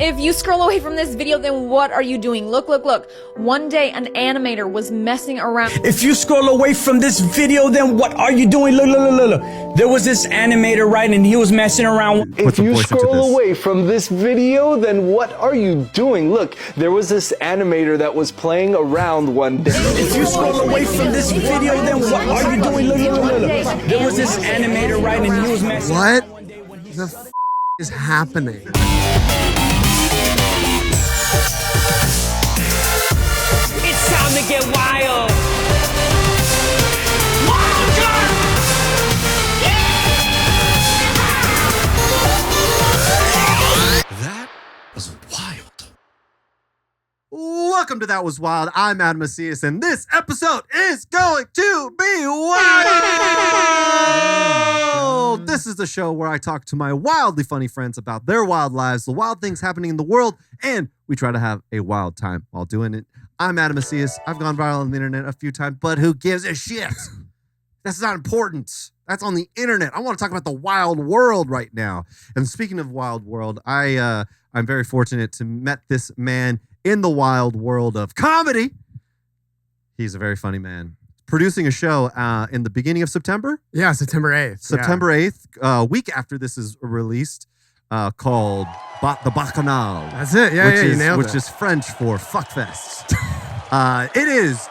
If you scroll away from this video, then what are you doing? Look, look, look. One day, an animator was messing around. If you scroll away from this video, then what are you doing? Look, look, look, look, look. There was this animator, right, and he was messing around. If you scroll away from this video, then what are you doing? Look, there was this animator that was playing around one day. If you scroll away from this video, then what are you doing? Look, look, look, look. There was this animator, right, and he was messing around. What the f is happening? It's time to get wild. That was wild. Welcome to That Was Wild. I'm Adam Macias, and this episode is going to be wild. This is the show where I talk to my wildly funny friends about their wild lives, the wild things happening in the world, and we try to have a wild time while doing it. I'm Adam Macias. I've gone viral on the internet a few times, but who gives a shit? That's not important. That's on the internet. I want to talk about the wild world right now. And speaking of wild world, I'm very fortunate to met this man in the wild world of comedy. He's a very funny man. Producing a show in the beginning of September. Yeah, September 8th. September 8th, week after this is released, called The Bacchanal. That's it. Yeah, you nailed it. Which is French for fuckfest. It is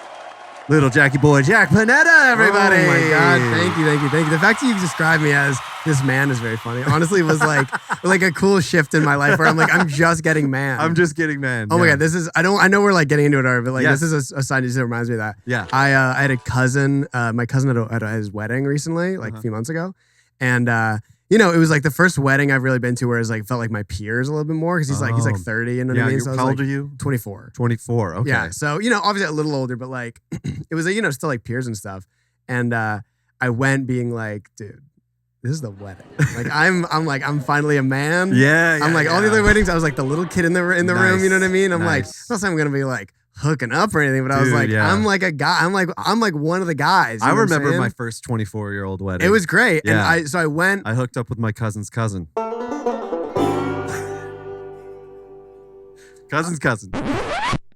little Jackie boy, Jack Pineda, everybody. Oh my God. Thank you. The fact that you described me as this man is very funny. Honestly, it was like a cool shift in my life where I'm like, I'm just getting man. I'm just getting man. Oh my God. This is, I know we're like getting into it already, but like, Yes. this is a sign that reminds me of that. Yeah. I had a cousin, my cousin at his wedding recently, like a few months ago. And, it was like the first wedding I've really been to where it's like felt like my peers a little bit more because he's like 30, you know what I mean? So I was how old like, are you? 24. 24. Okay. Yeah. So, obviously a little older, but like it was, still like peers and stuff. And I went being like, dude, this is the wedding. Like I'm finally a man. Yeah. I'm like all the other weddings, I was like the little kid in the room, you know what I mean? I'm like, not saying I'm gonna be like hooking up or anything, but I was like, I'm like a guy. I'm like one of the guys. You I know what I'm remember saying? my first 24-year-old wedding. It was great. Yeah. And I went. I hooked up with my cousin's cousin. Cousin's cousin.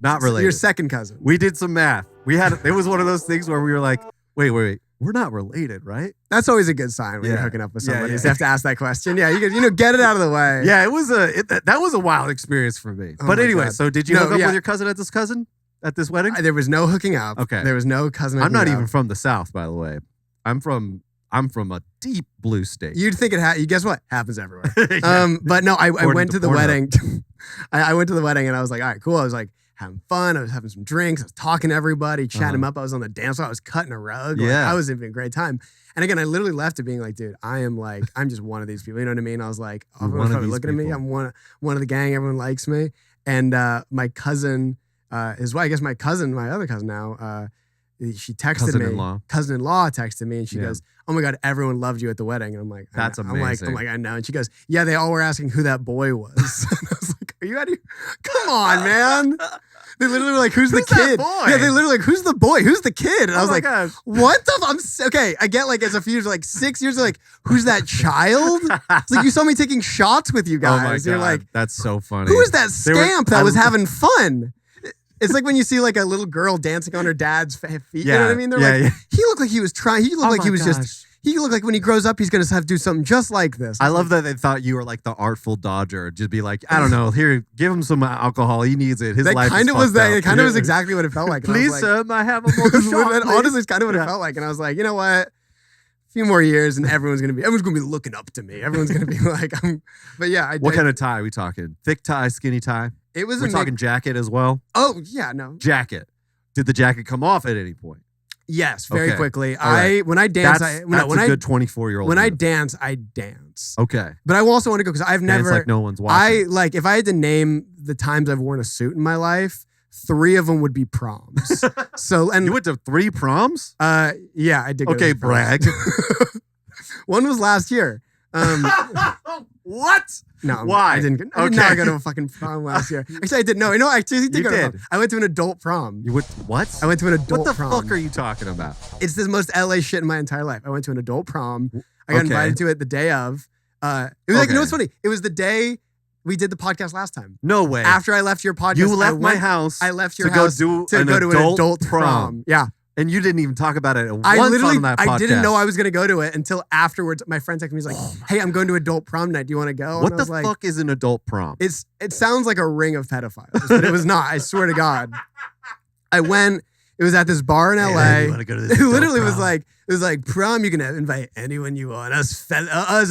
Not related. Your second cousin. We did some math. It was one of those things where we were like, wait. We're not related, right? That's always a good sign when you're Yeah. hooking up with Yeah, somebody. yeah. You have to ask that question. Yeah, you could, get it out of the way. Yeah, it was that was a wild experience for me. Oh But my anyway, God. so did you hook up with your cousin at this wedding? There was no hooking up. Okay. There was no cousin. I'm not hooking even up. from the South, by the way. I'm from a deep blue state. You'd think you guess what? Happens everywhere. Yeah. But no, I went to the Pornhub. wedding. I went to the wedding and I was like, all right, cool. I was like having fun. I was having some drinks. I was talking to everybody, chatting them up. I was on the dance floor. I was cutting a rug. Like, Yeah. I was having a great time. And again, I literally left it being like, dude, I'm just one of these people. You know what I mean? I was like, everyone's probably looking at me. I'm one of the gang. Everyone likes me. And my cousin, my other cousin now, she texted Cousin-in-law. me. Cousin-in-law texted me and she goes, oh my God, everyone loved you at the wedding. And I'm like, That's amazing. I'm like, I know. And she goes, yeah, they all were asking who that boy was. And I was like, are you out of here? Come on, man. They literally were like, who's the kid? Boy? Yeah, they literally like, who's the boy? Who's the kid? And I was my like, gosh. what the okay, I get like it's a few years, like 6 years, like, who's that child? It's like you saw me taking shots with you guys. Oh my God, You're like, that's so funny. who is that scamp that was having fun? It's like when you see like a little girl dancing on her dad's feet. You know what I mean? They're like, he looked like he was trying. He looked like he was just. He looked like when he grows up, he's gonna have to do something just like this. I love that they thought you were like the artful dodger. Just be like, I don't know, here, give him some alcohol. He needs it. His that life kind is of was fucked that. up. It kind of was exactly what it felt like. And I was Please, like, sir, I have a more shot. That please. honestly, it's kind of what it felt like. And I was like, you know what? A few more years, and everyone's gonna be looking up to me. Everyone's gonna be like, But yeah, What kind of tie are we talking? Thick tie, skinny tie? It was. We're talking jacket as well. Oh yeah, no. Jacket. Did the jacket come off at any point? Yes, very Okay. quickly. All right. When I dance, That's a good 24-year-old. when I dance, I dance. Okay. But I also want to go because I've Dance never. like no one's watching. If I had to name the times I've worn a suit in my life, 3 of them would be proms. You went to 3 proms? Yeah, I did. Go Okay, to proms. brag. One was last year. What? No, Why? I didn't. I did Okay. not go to a fucking prom last year. Actually, I did. No, I actually did You go to a did. prom. I went to an adult prom. You went what? I went to an adult What the prom. fuck are you talking about? It's the most LA shit in my entire life. I went to an adult prom. I got Okay. invited to it the day of. It was like, you know what's Okay. funny? It was the day We did the podcast last time. No way. After I left your podcast, You left my house. I left your to house go to go to an adult prom. Yeah. And you didn't even talk about it once I literally, on that podcast. I didn't know I was going to go to it until afterwards. My friend texted me, he's like, hey, I'm going to adult prom night. Do you want to go? What and I the was like, fuck is an adult prom? It sounds like a ring of pedophiles, but it was not. I swear to God. I went. It was at this bar in LA. You want to go to this It literally adult was like prom. You can invite anyone you want. Us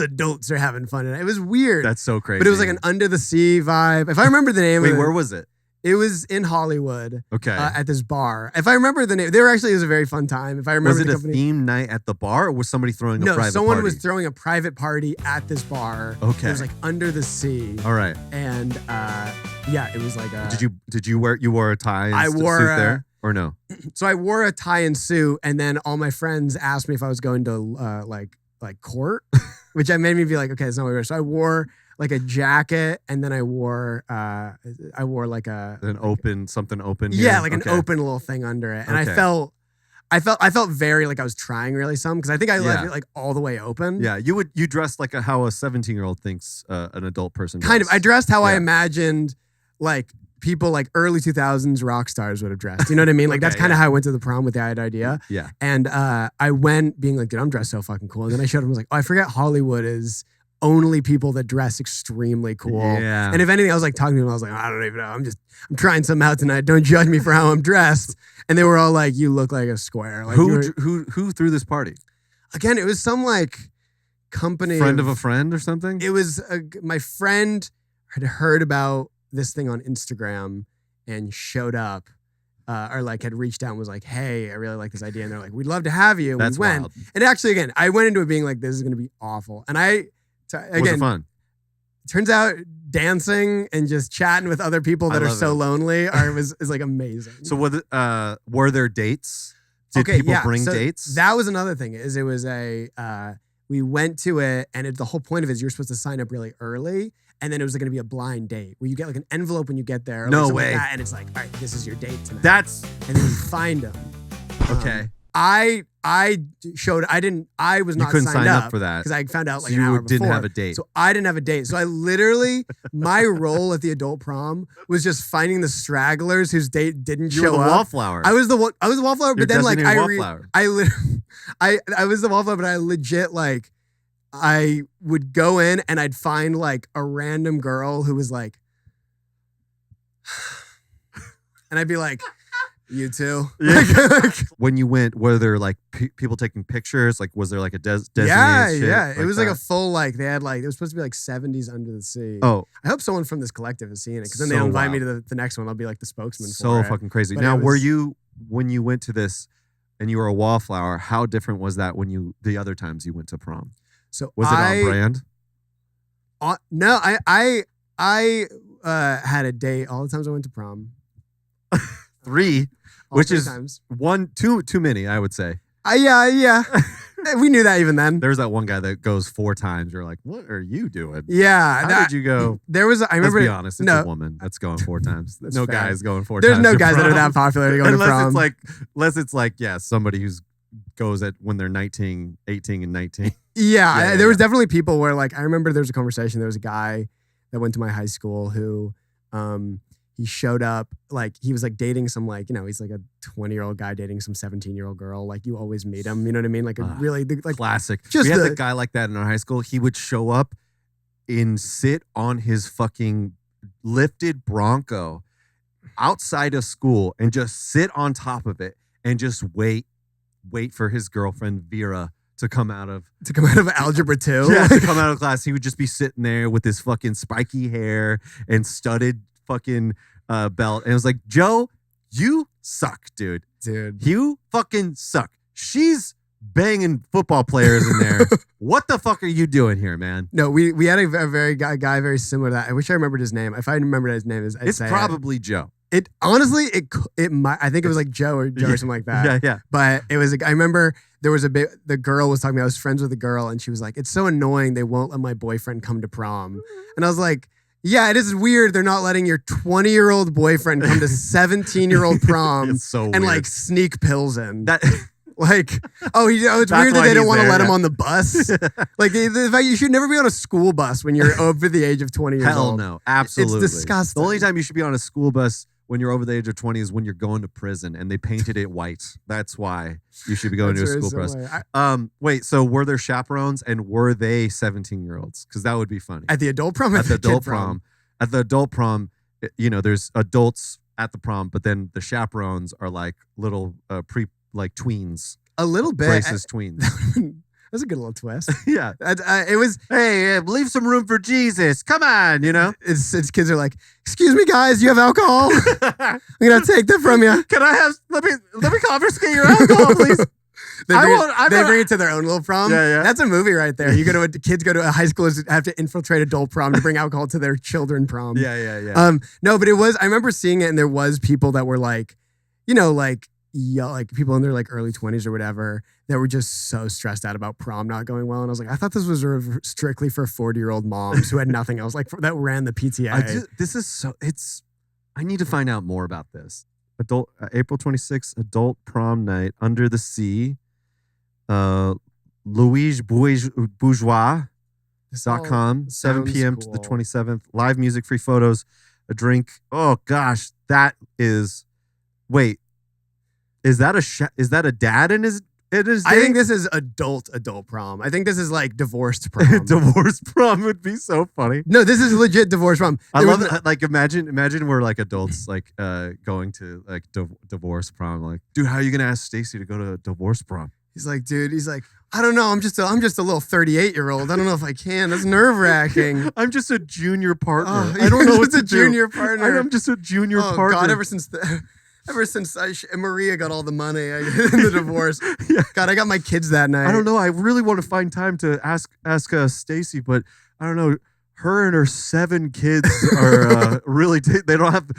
adults are having fun tonight. It was weird. That's so crazy. But it was like an under the sea vibe. If I remember the name. Wait, of it, where was it? It was in Hollywood. Okay. At this bar. If I remember the name, it was a very fun time. If I remember Was it the a company. theme night at the bar, or was somebody throwing a private party? No, someone was throwing a private party at this bar. Okay. It was like under the sea. All right. And yeah, it was like a. Did you wore a tie and suit there or no? So I wore a tie and suit, and then all my friends asked me if I was going to like court, which made me be like, okay, it's not what we're. So I wore like a jacket, and then I wore like an open something open. Yeah, here? like an Okay. open little thing under it, and Okay. I felt very like I was trying really some because I think I left it like all the way open. Yeah, you dressed like how a 17-year-old thinks an adult person. Kind of. does. I dressed how I Yeah. imagined like people like early 2000s rock stars would have dressed. You know what I mean? Like that's Okay, kind of how I went to the prom with the idea. Yeah. And I went being like, dude, I'm dressed so fucking cool. And then I showed him, I was like, oh, I forget Hollywood is only people that dress extremely cool. Yeah. And if anything, I was like talking to him, I was like, I don't even know. I'm trying something out tonight. Don't judge me for how I'm dressed. And they were all like, you look like a square. Like who threw this party? Again, it was some like company. Friend of a friend or something? It was my friend had heard about this thing on Instagram and showed up or like had reached out and was like, hey, I really like this idea. And they're like, we'd love to have you. And That's we went. wild. And actually, again, I went into it being like, this is going to be awful. And Was it fun? turns out dancing and just chatting with other people that I are love so it. lonely is like amazing. So were there dates? Did people bring so dates? That was another thing. It was we went to it, and the whole point of it is you're supposed to sign up really early, and then it was going to be a blind date where you get like an envilop when you get there. Or No like something way. Like that, and it's like, all right, this is your date tonight. That's and then you find them. okay. I was not couldn't signed sign up for that. because I found out So like an you hour didn't before. have a date. So I didn't have a date. So I literally, my role at the adult prom was just finding the stragglers whose date didn't You were show the up. wallflower. I was the wallflower, You're but then like designated wallflower. I was the wallflower, but I legit like I would go in and I'd find like a random girl who was like, and I'd be like, you too. When you went, were there like people taking pictures? Like, was there like a designated Yeah, shit yeah. It was like a that? full like they had like it was supposed to be like 70s Under the Sea. Oh, I hope someone from this collective has seen it because then So they'll invite me wild. to the next one. I'll be like the spokesman. so for it. fucking crazy. But Now, it were was- you when you went to this and you were a wallflower? How different was that when the other times you went to prom? So Was it on brand? No, I had a date all the times I went to prom. 3, All which 3 is times. 1, too many, I would say. Yeah. We knew that even then. There's that one guy that goes 4 times. You're like, what are you doing? Yeah. How did you go? There was. I remember. Let's be honest. It's no, a woman that's going 4 times. That's No fair. guys going 4 There's times. no to guys that are prom. that popular to go to unless prom. unless it's like somebody who's goes at when they're 19, 18 and 19. Yeah, Yeah, there was yeah. definitely people where like I remember there was a conversation. There was a guy that went to my high school who he showed up like he was like dating some like he's like a 20-year-old guy dating some 17-year-old girl. Like you always meet him, you know what I mean? Like a really like Classic. just we had the- the guy like that in our high school. He would show up and sit on his fucking lifted Bronco outside of school and just sit on top of it and just wait for his girlfriend Vera to come out of algebra 2. Yeah, to come out of class. He would just be sitting there with his fucking spiky hair and studded fucking belt. And it was like, Joe, you suck, dude. Dude. You fucking suck. She's banging football players in there. What the fuck are you doing here, man? No, we had a very guy very similar to that. I wish I remembered his name. If I remembered his name, I'd It's say probably Joe. it. Honestly, it might. I think it was like Joe or something like that. Yeah. But it was. I remember there was the girl was talking. I was friends with a girl, and she was like, "It's so annoying. They won't let my boyfriend come to prom." And I was like, "Yeah, it is weird. They're not letting your 20-year-old boyfriend come to 17-year-old prom It's so and weird. like sneak pills in." That Like, it's That's weird that why they don't he's want to there, let him yeah. on the bus. Like, the fact you should never be on a school bus when you're over the age of 20 years Hell old. no, absolutely. It's disgusting. The only time you should be on a school bus when you're over the age of 20 is when you're going to prison and they painted it white. That's why you should be going to a school bus. Wait, so were there chaperones and were they 17-year-olds? Because that would be funny. At the adult prom? At the adult kid prom. At the adult prom, there's adults at the prom, but then the chaperones are like little tweens. A little bit. Braces tweens. That's a good little twist. Yeah. It was. Hey, leave some room for Jesus. Come on, It's kids are like, excuse me, guys, you have alcohol? I'm gonna take that from you. Can I have? Let me confiscate your alcohol, please. They bring it to their own little prom. Yeah. That's a movie right there. Kids go to a high school have to infiltrate adult prom to bring alcohol to their children prom. Yeah. No, but I remember seeing it, and there was people that were like, like people in their like early 20s or whatever that were just so stressed out about prom not going well. And I was like, I thought this was strictly for 40-year-old moms who had nothing else, like that ran the PTA. I need to find out more about this. April 26th, adult prom night under the sea. LouiseBourgeois.com, 7 p.m. to the 27th. Live music, free photos, a drink. Oh gosh, that is. Wait, is that a dad in his? I think this is adult prom. I think this is like divorced prom. Divorced prom would be so funny. No, this is legit divorce prom. I love it. Like imagine we're like adults like going to like divorce prom. Like, dude, how are you gonna ask Stacy to go to divorce prom? He's like, I don't know. I'm just a little 38-year-old. I don't know if I can. That's nerve-wracking. I'm just a junior partner. Oh, I don't know what to do. Junior partner. I'm just a junior partner. God, ever since Maria got all the money in the divorce. Yeah. God, I got my kids that night. I don't know. I really want to find time to ask Stacy, but I don't know. Her and her 7 kids are really. They don't have.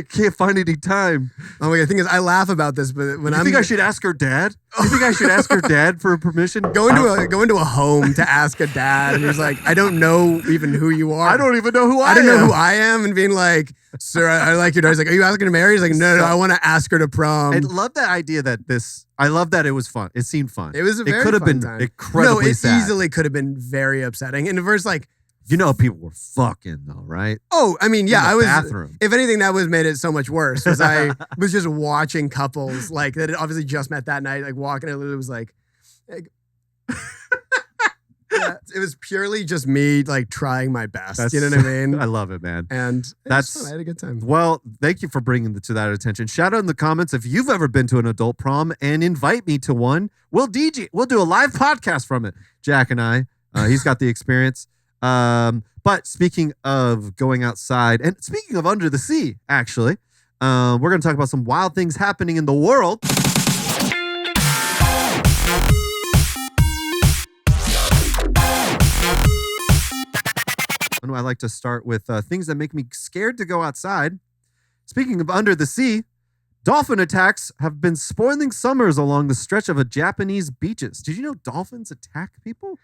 Can't find any time. Oh my God! The thing is, I laugh about this, but when you think I should ask her dad? You think I should ask her dad for permission? Go into a home to ask a dad, and he's like, I don't know even who you are. I don't even know who I am. I don't know who I am, and being like, sir, I like your daughter. He's like, are you asking to marry? He's like, no, I want to ask her to prom. I love that idea I love that it was fun. It seemed fun. It was a very It could have been time. incredibly sad. No, it easily could have been very upsetting. And the verse, like, people were fucking though, right? Oh, I mean, yeah, I was. Bathroom. If anything, that made it so much worse because I was just watching couples like that had obviously just met that night, like walking. It was like yeah, it was purely just me like trying my best. You know what I mean? I love it, man. And I had a good time. Well, thank you for bringing to that attention. Shout out in the comments if you've ever been to an adult prom and invite me to one. We'll do a live podcast from it. Jack and I. He's got the experience. But speaking of going outside and speaking of under the sea, actually, we're going to talk about some wild things happening in the world. And I like to start with things that make me scared to go outside. Speaking of under the sea, dolphin attacks have been spoiling summers along the stretch of Japanese beaches. Did you know dolphins attack people?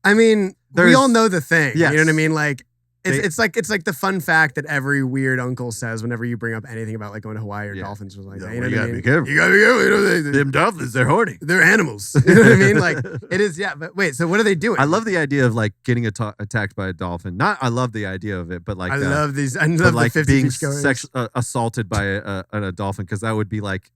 I mean, we all know the thing. Yes. You know what I mean? Like, it's like the fun fact that every weird uncle says whenever you bring up anything about like going to Hawaii or dolphins or like that. You know what I mean? Be careful. You gotta be careful. You know, Them dolphins, they're horny. They're animals. You know what I mean? Like, it is. Yeah. But wait. So what are they doing? I love the idea of like getting attacked by a dolphin. I love the idea of it, but like I love like the 50 being assaulted by a dolphin because that would be like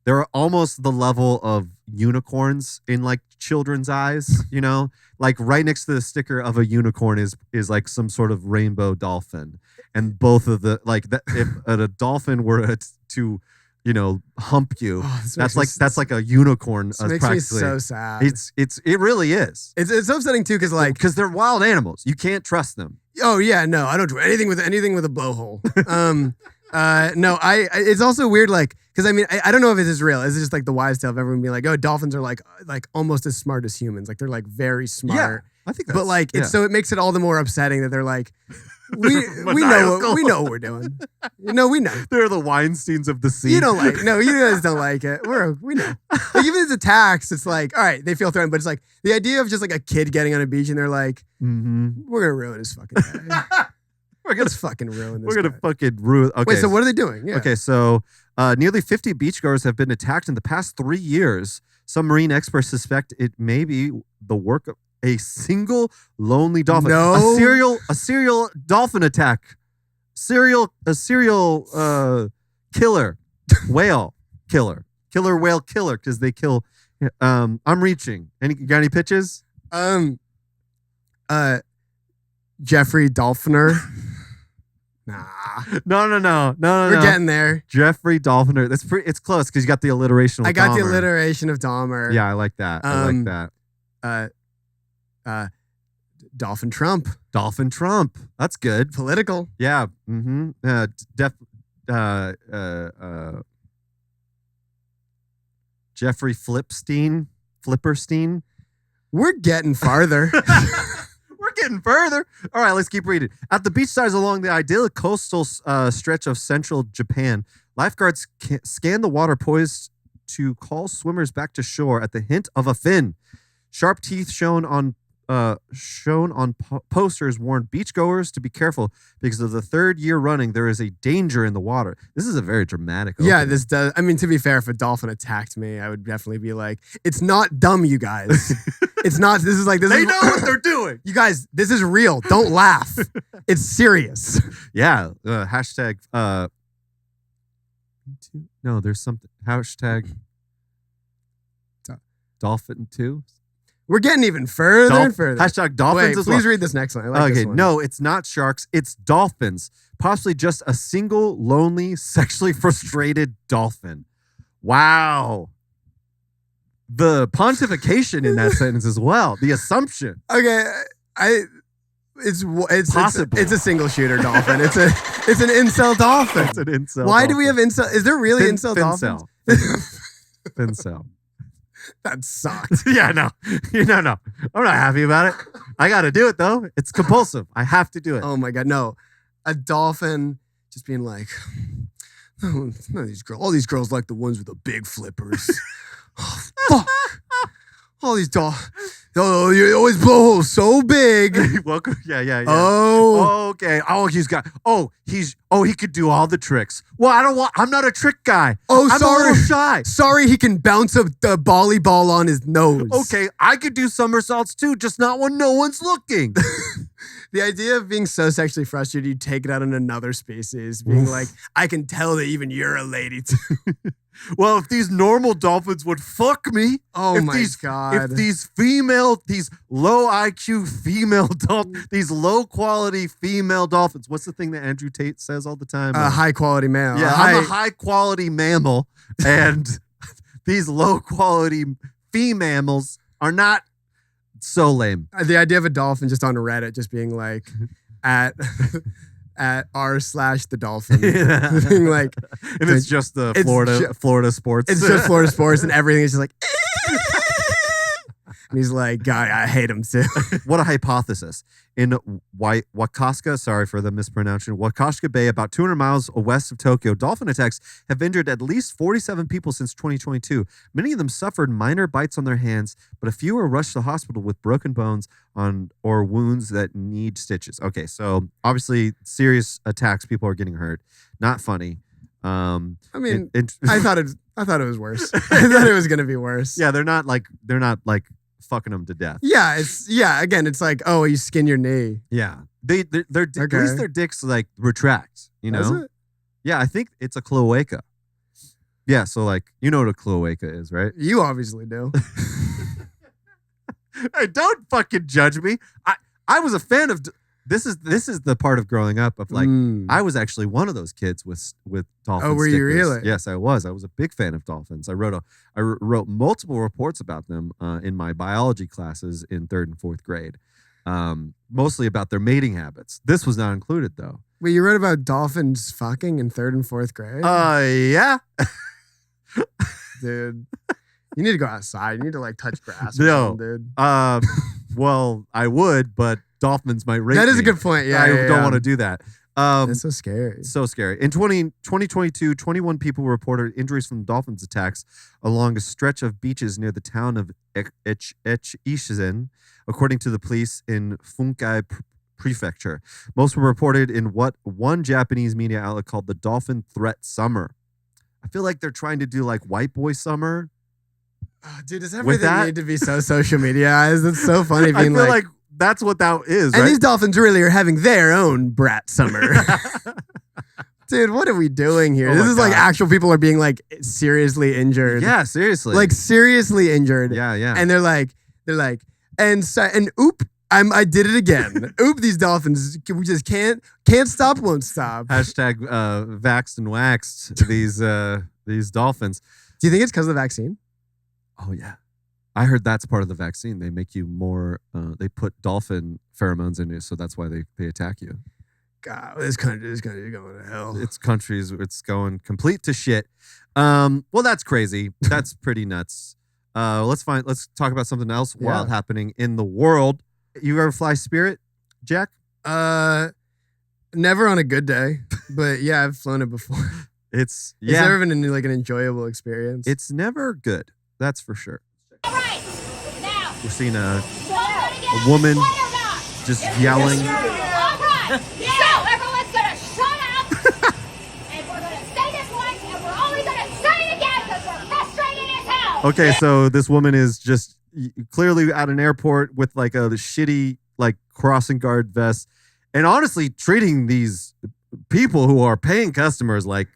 they're almost the level of unicorns in like children's eyes, you know, like right next to the sticker of a unicorn is like some sort of rainbow dolphin. And both of the like that, if a dolphin were to, you know, hump you, that's like a unicorn. This makes me so sad. It really is. It's so upsetting too because they're wild animals. You can't trust them. Oh yeah, no, I don't do anything with a blowhole. No, it's also weird, like, because I mean, I don't know if it is real. Is it just like the wise tale of everyone being like, oh, dolphins are like almost as smart as humans. Like they're like very smart. Yeah, I think but like, so it makes it all the more upsetting that they're like, we know what we're doing. We know. They're the Weinsteins of the sea. You guys don't like it. We know. Like, even if it's attacks, it's like, all right, they feel threatened, but it's like the idea of just like a kid getting on a beach and they're like, we're gonna ruin his fucking day. Let's fucking ruin this. We're gonna fucking ruin. Okay. Wait, so what are they doing? Yeah. Okay, so Nearly 50 beachgoers have been attacked in the past 3 years. Some marine experts suspect it may be the work of a single lonely dolphin. No. A serial dolphin attack. A serial killer. Whale killer. Killer whale killer because they kill. I'm reaching. Got any pitches? Jeffrey Dolphiner. Nah. No. We're getting there. Jeffrey Dolphiner. It's close because you got the alliteration. With I got Dahmer. the alliteration of Dahmer. Yeah, I like that. Dolphin Trump. Dolphin Trump. That's good. Political. Yeah. Mm-hmm. Jeffrey Flipperstein. We're getting farther. We're getting further. All right, let's keep reading. At the beach sides along the idyllic coastal stretch of central Japan, lifeguards scan the water poised to call swimmers back to shore at the hint of a fin. Sharp teeth shown on posters warn beachgoers to be careful because of the third year running there is a danger in the water. This is a very dramatic opening. Yeah, this does. I mean, to be fair, if a dolphin attacked me, I would definitely be like, "It's not dumb, you guys. It's not. This is They know what they're doing. You guys, this is real. Don't laugh. It's serious." Yeah. Hashtag. No, there's something. Hashtag. Dolphin 2. We're getting even further and further. Hashtag dolphins. Wait, please read this next one. I like this one. No, it's not sharks. It's dolphins. Possibly just a single, lonely, sexually frustrated dolphin. Wow. The pontification in that sentence as well. The assumption. Okay, it's possible. It's a single shooter dolphin. It's an incel dolphin. It's an incel. Why dolphin. do we have incel? Is there really incel dolphins? Fincel. That sucked. Yeah, no. No. I'm not happy about it. I got to do it, though. It's compulsive. I have to do it. Oh, my God. No. A dolphin just being like, oh, none of these girls, all these girls like the ones with the big flippers. Oh, fuck. All these oh, you always blow holes so big. Welcome. Yeah. Oh. Okay. He could do all the tricks. Well, I'm not a trick guy. Oh, I'm sorry. a little shy. Sorry, he can bounce the volleyball on his nose. Okay, I could do somersaults too, just not when no one's looking. The idea of being so sexually frustrated, you take it out on another species, being like, I can tell that even you're a lady too. Well, if these normal dolphins would fuck me. Oh my God. If these low IQ female dolphins, these low quality female dolphins, what's the thing that Andrew Tate says all the time? High quality male. Yeah, I'm a high quality mammal, and these low quality females are not so lame. The idea of a dolphin just on Reddit just being like at r/the dolphin. Being like, and it's just the Florida sports. It's just Florida sports and everything is just like and he's like, God, I hate him too. What a hypothesis. In Wakoska, sorry for the mispronouncing, Wakoska Bay, about 200 miles west of Tokyo, dolphin attacks have injured at least 47 people since 2022. Many of them suffered minor bites on their hands, but a few were rushed to the hospital with broken bones or wounds that need stitches. Okay, so obviously serious attacks, people are getting hurt. Not funny. I mean, I thought it was worse. I thought it was going to be worse. Yeah, they're not like fucking them to death. Yeah, again, it's like, oh, you skin your knee. Yeah. At least their dicks like retract, you know? Is it? Yeah, I think it's a cloaca. Yeah, so like, you know what a cloaca is, right? You obviously do. Hey, don't fucking judge me. I was a fan of this is the part of growing up of like I was actually one of those kids with dolphin Oh, were stickers. you really? Yes, I was. I was a big fan of dolphins. I wrote multiple reports about them in my biology classes in 3rd and 4th grade. Mostly about their mating habits. This was not included though. Wait, you wrote about dolphins fucking in 3rd and 4th grade? Yeah. Dude. You need to go outside. You need to like touch grass or something, dude. Well, I would, but dolphins might rape me. That is a good point. Yeah, I don't want to do that. That's so scary. So scary. In 2022, 21 people reported injuries from dolphins attacks along a stretch of beaches near the town of Echizen, according to the police in Funkai Prefecture. Most were reported in what one Japanese media outlet called the Dolphin Threat Summer. I feel like they're trying to do like white boy summer. Oh, dude, does With everything that- need to be so social mediaized? It's so funny I being feel like, like that's what that is, and right? these dolphins really are having their own brat summer. Dude, what are we doing here? Oh This my is like God. actual people are being like seriously injured. Yeah, seriously. Like seriously injured. yeah. And they're like, and oop, I did it again. Oop, these dolphins, we just can't stop, won't stop. Hashtag vaxxed and waxed these dolphins. Do you think it's because of the vaccine? Oh yeah. I heard that's part of the vaccine. They make you more, they put dolphin pheromones in you, so that's why they attack you. God, this country is going to hell. It's going complete to shit. Well, that's crazy. That's pretty nuts. Let's talk about something else wild happening in the world. You ever fly Spirit, Jack? Never on a good day, but yeah, I've flown it before. It's never been an enjoyable experience. It's never good. That's for sure. All right, now. We're seeing a woman just yelling. All right, so everyone's gonna shut up, and we're gonna say this once, and we're only gonna say it again because we're frustrated as hell. Okay, so this woman is just clearly at an airport with like a shitty like crossing guard vest, and honestly treating these people who are paying customers like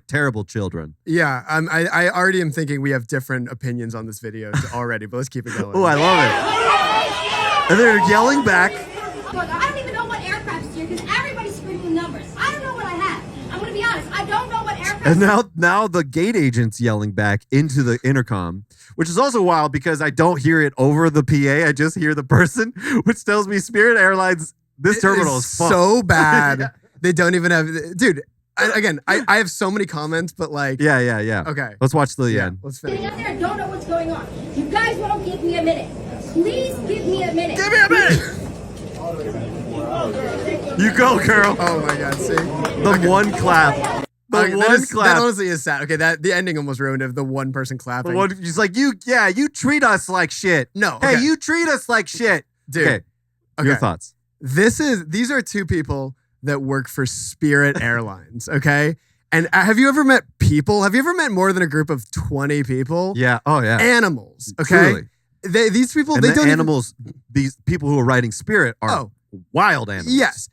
terrible children. Yeah, I already am thinking we have different opinions on this video already, but let's keep it going. Oh, I love it. And they're yelling back. Look, I don't even know what aircraft's here because everybody's screaming numbers. I don't know what I have. I'm gonna be honest. I don't know what aircraft. And now the gate agent's yelling back into the intercom, which is also wild because I don't hear it over the PA. I just hear the person, which tells me Spirit Airlines, this terminal is fucked. so bad. Yeah. They don't even have, dude. I have so many comments, but like, Yeah. okay, Let's watch the end. let's Sitting finish. up there and don't know what's going on. You guys won't give me a minute. Please give me a minute. Give me a minute. You go, girl. Oh my god, see The one clap. The Okay, one that clap. honestly is sad. Okay, the ending almost ruined it. The one person clapping. He's like, you treat us like shit. No, Hey, okay. you treat us like shit. Dude, Okay. Your thoughts. These are two people that work for Spirit Airlines, okay? And have you ever met people? Have you ever met more than a group of 20 people? Yeah. Oh, yeah. Animals, okay? Truly. These people, And they the don't animals, these people who are riding Spirit are wild animals. Yes.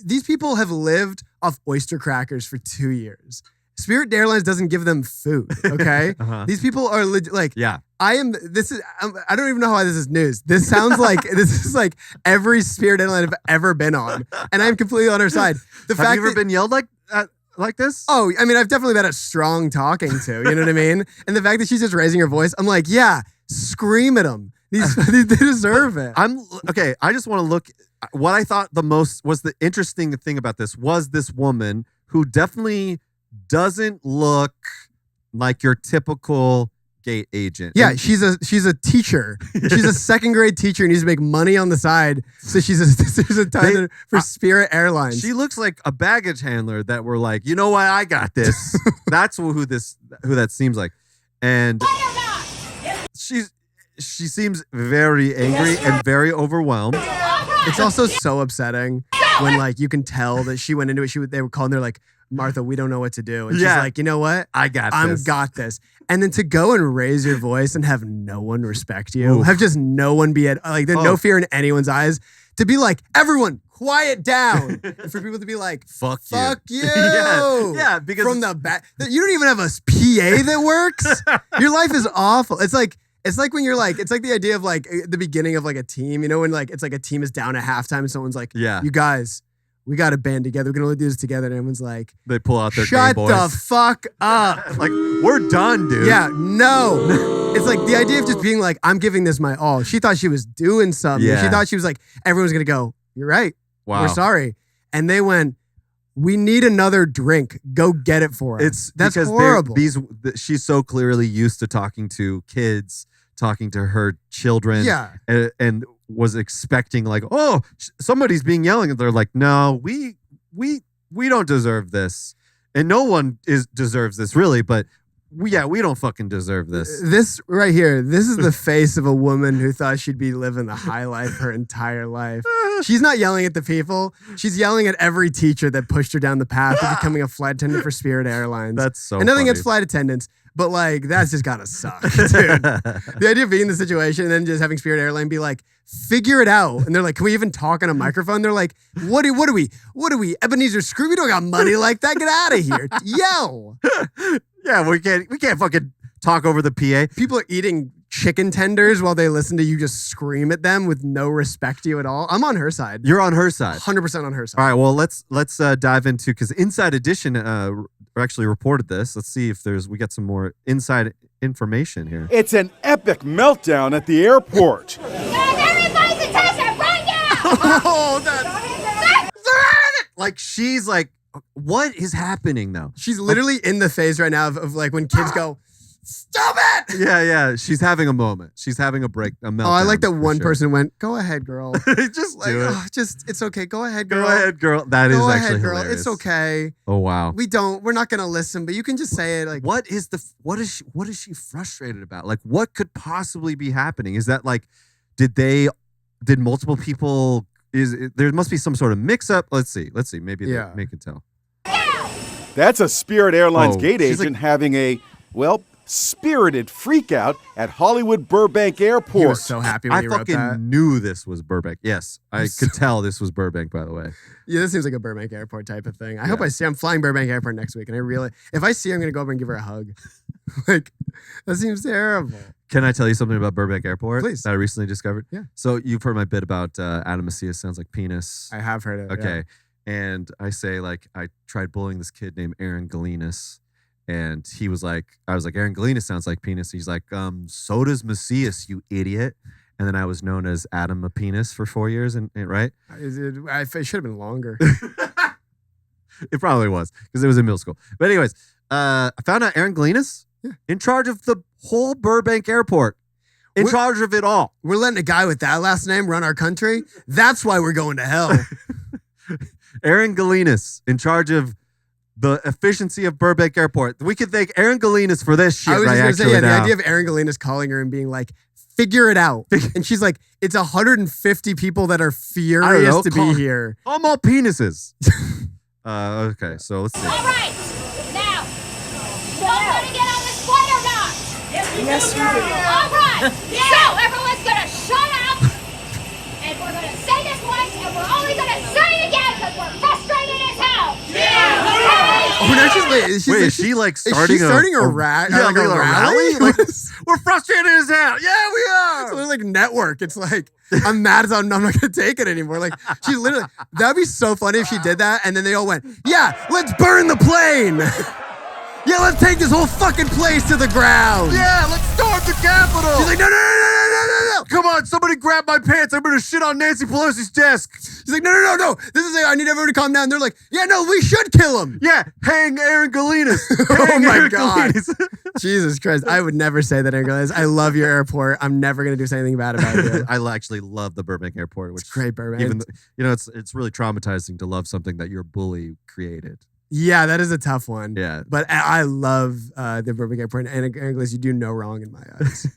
These people have lived off oyster crackers for 2 years. Spirit Airlines doesn't give them food, okay? These people are Yeah. I don't even know why this is news. This sounds like this is like every Spirit airline I've ever been on, and I'm completely on her side. Have you ever been yelled like this? Oh, I mean, I've definitely been a strong talking to. You know what I mean? And the fact that she's just raising her voice, I'm like, yeah, scream at them. They deserve it. Okay. I just want to look. What I thought the most was the interesting thing about this was this woman who definitely doesn't look like your typical gate agent. Yeah, And she's a teacher. She's a second grade teacher and needs to make money on the side. So she's a tither for Spirit Airlines. she looks like a baggage handler that we're like, you know what, I got this. That's who that seems like. And she seems very angry and very overwhelmed. It's also so upsetting when like you can tell that she went into it. They were calling her like, Martha, we don't know what to do. And she's like, you know what? I got this. And then to go and raise your voice and have no one respect you, have just no one be at like there's no fear in anyone's eyes. To be like, everyone, quiet down. And for people to be like, fuck you. Yeah, because from the back, you don't even have a PA that works. Your life is awful. It's like when you're like, it's like the idea of like the beginning of like a team, you know, when like it's like a team is down at halftime and someone's like, you guys, we got to band together. We're going to only do this together. And everyone's like, they pull out their shut Game the Boys. fuck up. Like, we're done, dude. Yeah, no. It's like the idea of just being like, I'm giving this my all. She thought she was doing something. Yeah. She thought she was like, everyone's going to go, you're right. Wow. We're sorry. And they went, we need another drink. Go get it for us. That's because horrible. She's so clearly used to talking to kids, talking to her children. Yeah. And was expecting like, oh, somebody's being yelling. And they're like, no, we don't deserve this. And no one deserves this really, but we don't fucking deserve this. This right here, this is the face of a woman who thought she'd be living the high life her entire life. She's not yelling at the people. She's yelling at every teacher that pushed her down the path of becoming a flight attendant for Spirit Airlines. That's so And nothing funny. against flight attendants, but like, that's just gotta suck, dude. The idea of being in the situation and then just having Spirit Airline be like, figure it out. And they're like, can we even talk on a microphone? They're like, what are we? Ebenezer Scrooge? We don't got money like that. Get out of here. Yell. Yeah, we can't fucking talk over the PA. People are eating chicken tenders while they listen to you just scream at them with no respect to you at all. I'm on her side. You're on her side. 100% on her side. All right, well, let's dive into, because Inside Edition actually reported this. Let's see if we got some more inside information here. It's an epic meltdown at the airport. Everybody's attention right now! Oh, like she's like, what is happening though? She's literally in the phase right now of like when kids go, stop it! Yeah. She's having a moment. She's having a meltdown. Oh, I like that one sure. person went, go ahead, girl. Just Like, do it. it's okay. Go ahead, girl. Go ahead, girl. That is Go actually ahead, girl. hilarious. It's okay. Oh wow. We're not gonna listen, but you can just say it. Like, what is she frustrated about? Like, what could possibly be happening? Is that like, did multiple people? There must be some sort of mix-up. Let's see. Maybe Yeah. they can tell. That's a Spirit Airlines Oh, gate she's agent having a, spirited freakout at Hollywood Burbank Airport. he was so happy when I he wrote fucking that. knew this was Burbank. Yes, I I'm could tell this was Burbank. By the way, Yeah, this seems like a Burbank Airport type of thing. I hope I'm flying Burbank Airport next week, and if I see her, I'm gonna go over and give her a hug. Like, that seems terrible. can I tell you something about Burbank Airport? Please. That I recently discovered. Yeah. So you've heard my bit about Adam Macias sounds like penis. I have heard it. Okay. And I say, like, I tried bullying this kid named Aaron Galinas. And I was like, Aaron Galinas sounds like penis. He's like, so does Macias, you idiot. And then I was known as Adam a penis for 4 years, and right? It should have been longer. It probably was, because it was in middle school. But anyways, I found out Aaron Galinas in charge of the whole Burbank Airport. In charge of it all. We're letting a guy with that last name run our country. That's why we're going to hell. Aaron Galinas in charge of the efficiency of Burbank Airport. We could thank Aaron Galinas for this shit I was right just gonna say, now. the idea of Aaron Galinas calling her and being like, figure it out. And she's like, it's 150 people that are furious to be here. I'm all penises. Okay, so let's see. All right, now, you all gonna get on this flight or not? Yes, we do. All right, so everyone's gonna shut up, and we're gonna say this once, and we're only gonna say it again because we're frustrated as hell. Yeah. Oh, no, Is she like starting a rally? Yeah, like a rally? Like, It's we're frustrated as hell. Yeah, we are. like network. It's like, I'm mad as I'm not gonna take it anymore. Like, she literally, that'd be so funny if she did that and then they all went, yeah, let's burn the plane. Yeah, let's take this whole fucking place to the ground. Yeah, let's storm the Capitol. She's like, no. Come on, somebody grab my pants. I'm gonna shit on Nancy Pelosi's desk. She's like, no. This is I need everyone to calm down. They're like, yeah, no, we should kill him. Yeah, hang Aaron Galinas. Oh my Aaron God. Galinas. Jesus Christ. I would never say that, Aaron Galinas. I love your airport. I'm never going to do anything bad about you. I actually love the Burbank Airport, which It's great, Burbank. even it's really traumatizing to love something that your bully created. Yeah, that is a tough one. Yeah. But I love the Burbank Airport. And Aaron Galinas, you do no wrong in my eyes.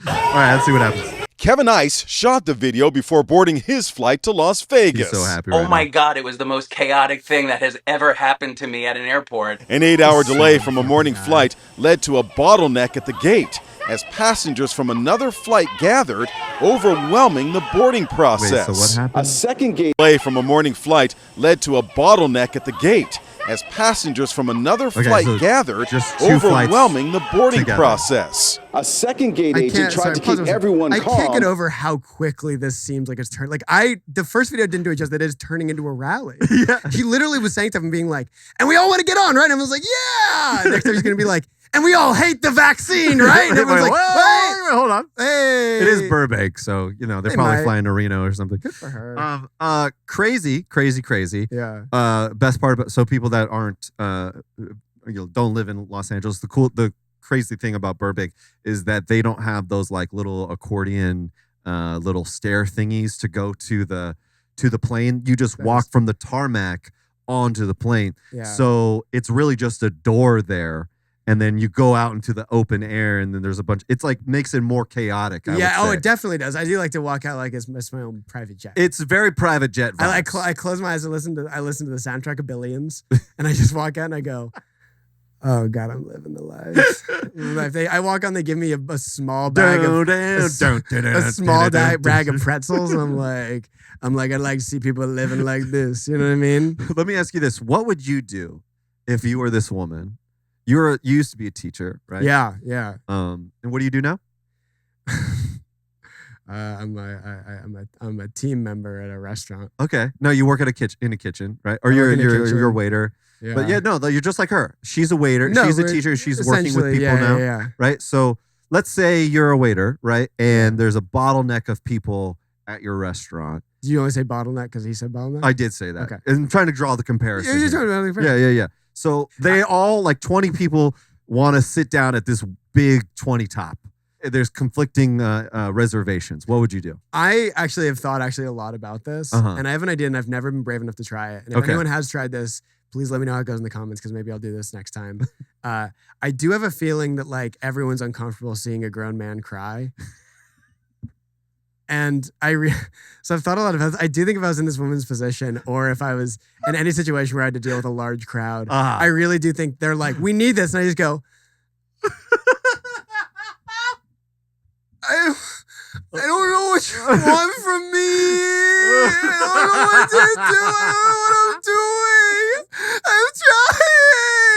All right, let's see what happens. Kevin Ice shot the video before boarding his flight to Las Vegas. He's so happy Oh right my now. God, it was the most chaotic thing that has ever happened to me at an airport. An 8-hour delay from a morning flight led to a bottleneck at the gate as passengers from another flight gathered, overwhelming the boarding process. Wait, so what happened? A second gate delay from a morning flight led to a bottleneck at the gate as passengers from another flight so gathered, just two overwhelming the boarding together. process. A second gate agent tried to keep everyone I calm. can't get over how quickly this seems like it's turned. Like the first video didn't do it justice. It is turning into a rally. Yeah. He literally was saying stuff and being like, and we all want to get on, right? And I was like, yeah. And next time he's going to be like, and we all hate the vaccine, right? And everyone's like, wait, hold on. hey. It is Burbank, so they're They probably might. flying to Reno or something. Good for her. Crazy. Yeah. Best part about people that aren't don't live in Los Angeles. The crazy thing about Burbank is that they don't have those like little accordion little stair thingies to go to the plane. You just walk from the tarmac onto the plane. Yeah. So it's really just a door there. and then you go out into the open air, and then there's a bunch. It's like makes it more chaotic. I would say. It definitely does. I do like to walk out like it's my own private jet. It's very private jet vibes. I close my eyes and listen to the soundtrack of Billions, and I just walk out and I go, "Oh God, I'm living the life." I walk on, they give me a small bag of bag of pretzels, and I'm like, I'd like to see people living like this. You know what I mean? Let me ask you this: what would you do if you were this woman? You used to be a teacher, right? Yeah. And what do you do now? I'm a team member at a restaurant. Okay. No, you work at in a kitchen, right? Or you're a waiter. Yeah. But yeah, no, you're just like her. She's a waiter. No, she's a teacher. She's working with people now, yeah. right? So let's say you're a waiter, right? And there's a bottleneck of people at your restaurant. Do you only say bottleneck because he said bottleneck? I did say that. Okay. And I'm trying to draw the comparison. You're talking about Yeah. So they all, like 20 people, want to sit down at this big 20 top. There's conflicting reservations. What would you do? I actually have thought a lot about this, and I have an idea, and I've never been brave enough to try it. And if anyone has tried this, please let me know how it goes in the comments, because maybe I'll do this next time. I do have a feeling that like everyone's uncomfortable seeing a grown man cry. And so I've thought a lot about it. I do think if I was in this woman's position, or if I was in any situation where I had to deal with a large crowd, I really do think they're like, we need this. And I just go, I don't know what you want from me. I don't know what to do. I don't know what I'm doing. I'm trying.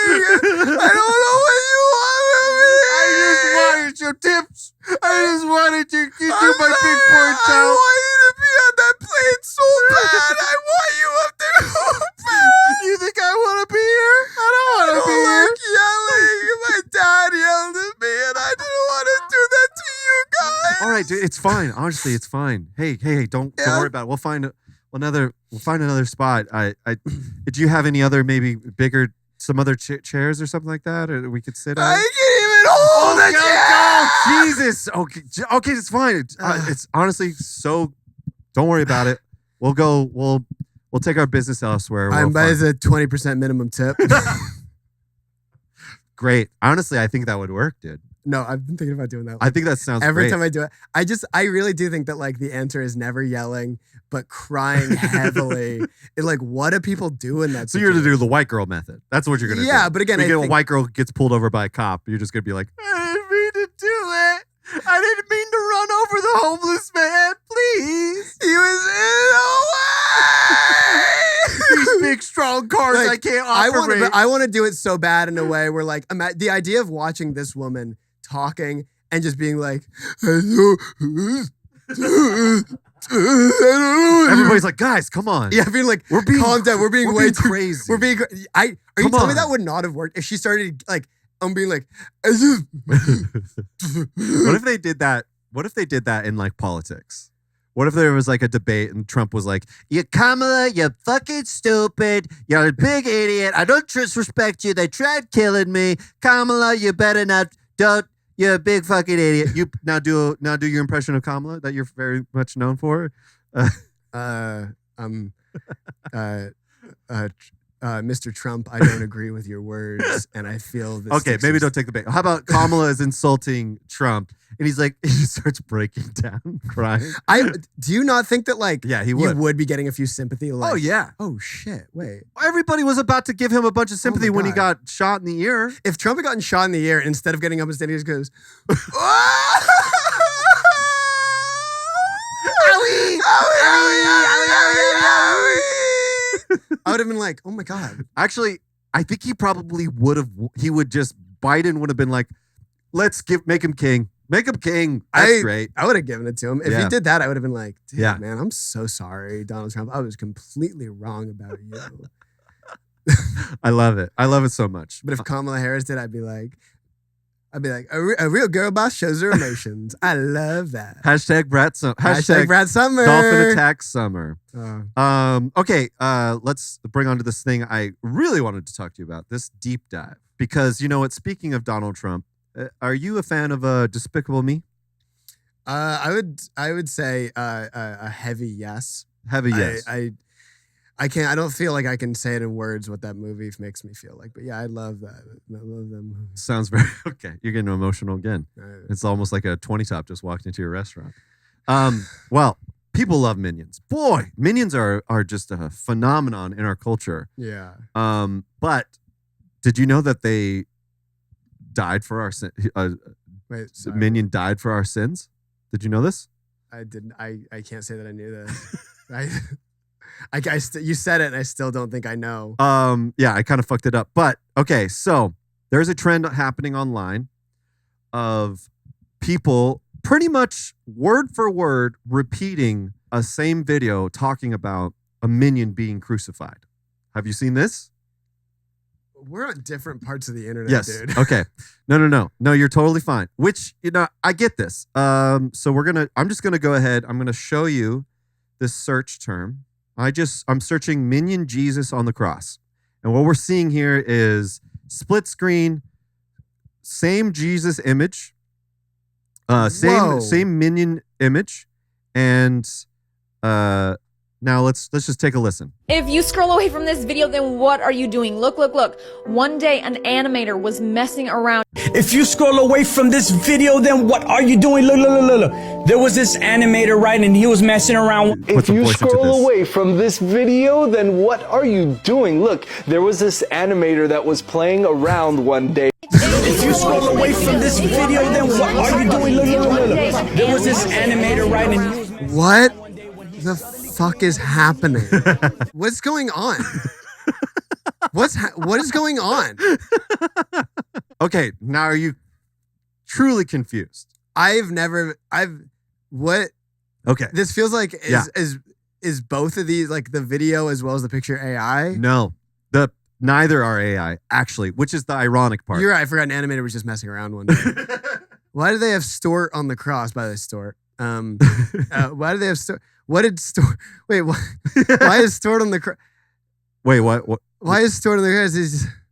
I don't know what you want from me. I just wanted your tips. I just wanted to get you my big porch out. I want you to be on that plane so bad. I want you up there so bad. You think I want to be here? I don't want to be here. Yelling. My dad yelled at me, and I didn't want to do that to you guys. All right, dude, it's fine. Honestly, it's fine. Hey, don't worry about it. We'll find another spot. Do you have any other maybe bigger, some other chairs or something like that, or we could sit on? I can't even hold the chair. Jesus. Okay, it's fine. It's honestly so. Don't worry about it. We'll go. We'll take our business elsewhere. It's a 20% minimum tip. Great. Honestly, I think that would work, dude. No, I've been thinking about doing that. I think that sounds every great. time I do it. I really do think that like the answer is never yelling, but crying heavily. Like, what do people do in that situation? So you're going to do the white girl method. That's what you're going to do. Yeah, but again, a white girl gets pulled over by a cop. You're just going to be like, I didn't mean to do it. I didn't mean to run over the homeless man. Please. He was in the way. These big, strong cars I can't operate. I want to do it so bad in a way where like, the idea of watching this woman talking and just being like, everybody's like, guys, come on. Yeah, being like, calm down. We're being way too crazy. Are you telling me that would not have worked if she started like, I'm being like, what if they did that? What if they did that in like politics? What if there was like a debate and Trump was like, "You Kamala, you fucking stupid. You're a big idiot. I don't respect you. They tried killing me. Kamala, you better not. Don't. You're a big fucking idiot." You now do your impression of Kamala that you're very much known for. Mr. Trump, I don't agree with your words, and I feel this. Okay, maybe don't take the bait. How about Kamala is insulting Trump, and he's like, he starts breaking down, crying. Do you not think that like, yeah, he would. You would be getting a few sympathy? Like, oh yeah. Oh shit. Wait. Everybody was about to give him a bunch of sympathy when he got shot in the ear. If Trump had gotten shot in the ear, instead of getting up and standing, he just goes. I would have been like, oh my God. Actually, I think he probably would have. Biden would have been like, make him king. Make him king. That's great. I would have given it to him. If he did that, I would have been like, dude, man, I'm so sorry, Donald Trump. I was completely wrong about you. I love it. I love it so much. But if Kamala Harris did, I'd be like, a real girl boss shows her emotions. I love that. Hashtag Brad Summer. Dolphin attack summer. Okay, let's bring on to this thing I really wanted to talk to you about, this deep dive. Because you know what, speaking of Donald Trump, are you a fan of Despicable Me? I would say a heavy yes. Heavy yes. I don't feel like I can say it in words what that movie makes me feel like. But yeah, I love that. I love them movies. Sounds very okay. You're getting emotional again. It's almost like a 20 top just walked into your restaurant. Well, people love Minions. Boy, Minions are just a phenomenon in our culture. Yeah. But did you know that they died for our sin? Wait, sorry. Minion died for our sins. Did you know this? I didn't. I can't say that I knew this. You said it, and I still don't think I know. Yeah, I kind of fucked it up. But okay, so there's a trend happening online of people pretty much word for word repeating a same video talking about a minion being crucified. Have you seen this? We're on different parts of the internet, yes. dude. Okay. No, you're totally fine. Which, I get this. So I'm just gonna go ahead. I'm gonna show you this search term. I'm searching Minion Jesus on the cross. And what we're seeing here is split screen, same Jesus image, same Minion image, and now let's just take a listen. If you scroll away from this video, then what are you doing? Look, look, look. One day an animator was messing around. If you scroll away from this video, then what are you doing? Look, look, look, look. There was this animator, right, and he was messing around. If you scroll away from this video, then what are you doing? Look, there was this animator that was playing around one day. If you scroll away from this video, then what are you doing? Look, look, look, look. There was this animator, right, and he was... What the fuck is happening? What's going on? What is going on? Okay, now are you truly confused? What? Okay. This feels like is both of these like the video as well as the picture AI? No, neither are AI actually, which is the ironic part. You're right. I forgot an animator was just messing around one day. Why do they have Stuart on the cross? By the way, Stuart. Why do they have Stuart? What did Stuart? Wait, what? Why is Stuart on the cross? Wait, what? Why is Stuart on the cross?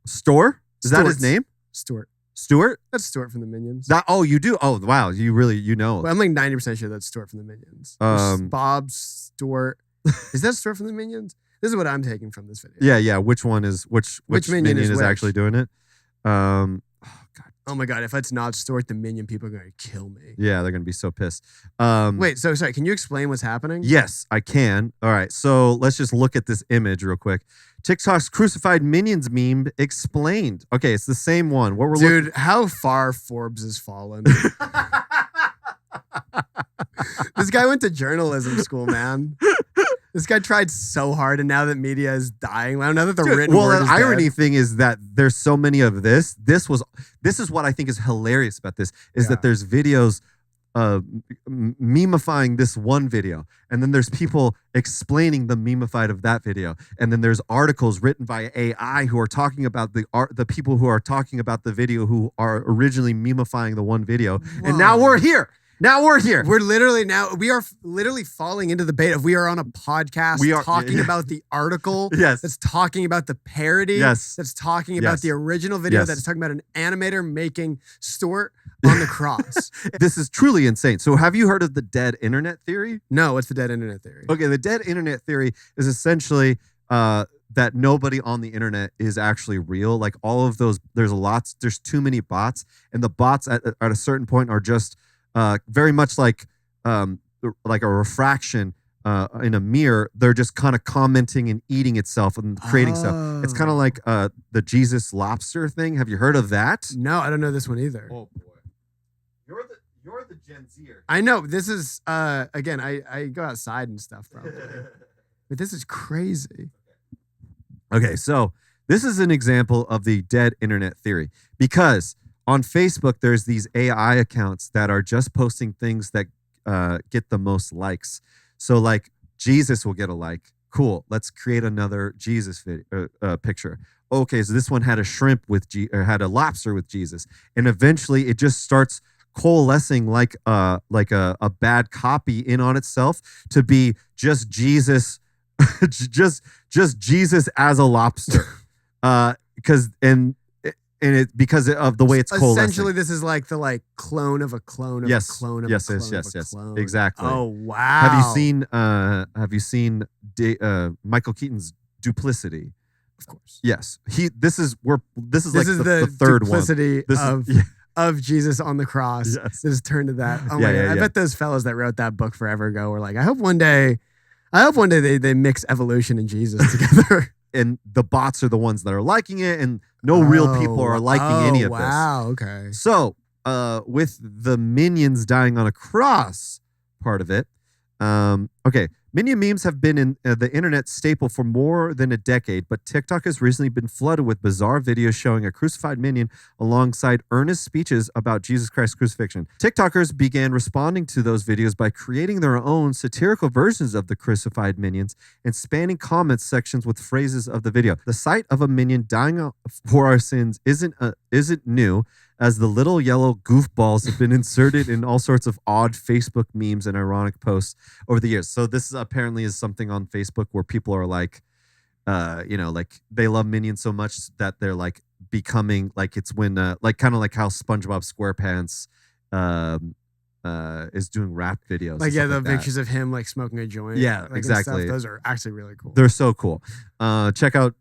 Store? Is that his name? Stuart. Stuart? That's Stuart from the Minions. You do? Oh, wow. You know. Well, I'm like 90% sure that's Stuart from the Minions. Bob Stuart. Is that Stuart from the Minions? This is what I'm taking from this video. Yeah. Which one is which Minion is actually doing it? Oh my God, if it's not Stuart the Minion, people are going to kill me. Yeah, they're going to be so pissed. Wait, so sorry, can you explain what's happening? Yes, I can. All right, so let's just look at this image real quick. TikTok's crucified Minions meme explained. Okay, it's the same one. What we're Dude, how far Forbes has fallen. This guy went to journalism school, man. This guy tried so hard, and now that media is dying, now that the written word is the irony dead. thing is that there's so many of this. This is what I think is hilarious about this is that there's videos memifying this one video, and then there's people explaining the memified of that video, and then there's articles written by AI who are talking about the people who are talking about the video who are originally memifying the one video, and now we're here. We are literally falling into the bait of we are on a podcast talking about the article that's talking about the parody that's talking about the original video that's talking about an animator making Stuart on the cross. This is truly insane. So have you heard of the dead internet theory? No, what's the dead internet theory? Okay, the dead internet theory is essentially that nobody on the internet is actually real. Like all of those, there's too many bots, and the bots at a certain point are just very much like a refraction in a mirror. They're just kind of commenting and eating itself and creating stuff. It's kind of like the Jesus lobster thing. Have you heard of that? No, I don't know this one either. Oh boy, you're the Gen Zer. I know this is again. I go outside and stuff probably, but this is crazy. Okay, so this is an example of the dead internet theory because on Facebook, there's these AI accounts that are just posting things that get the most likes. So like Jesus will get a like. Cool. Let's create another Jesus picture. Okay, so this one had a shrimp or had a lobster with Jesus, and eventually it just starts coalescing like a bad copy in on itself to be just Jesus, just Jesus as a lobster. and it because of the way it's coalescing. Essentially, this is like the clone of a clone of a clone of a clone of a clone. Exactly. Oh wow! Have you seen Michael Keaton's Duplicity? Of course. Yes. This is the third duplicity one. of Jesus on the cross. Yes. This is turned to that. Oh my God. I bet those fellas that wrote that book forever ago were like, I hope one day they mix evolution and Jesus together. And the bots are the ones that are liking it, and no real people are liking any of this. Wow, okay. So, with the minions dying on a cross part of it, okay, Minion memes have been in the internet staple for more than a decade, but TikTok has recently been flooded with bizarre videos showing a crucified minion alongside earnest speeches about Jesus Christ's crucifixion. TikTokers began responding to those videos by creating their own satirical versions of the crucified minions and spanning comment sections with phrases of the video. The sight of a minion dying for our sins isn't new, as the little yellow goofballs have been inserted in all sorts of odd Facebook memes and ironic posts over the years. So this apparently is something on Facebook where people are like, like they love Minions so much that they're like becoming like it's when like kind of like how SpongeBob SquarePants is doing rap videos. Like the pictures of him like smoking a joint. Yeah, exactly. Those are actually really cool. They're so cool. Check out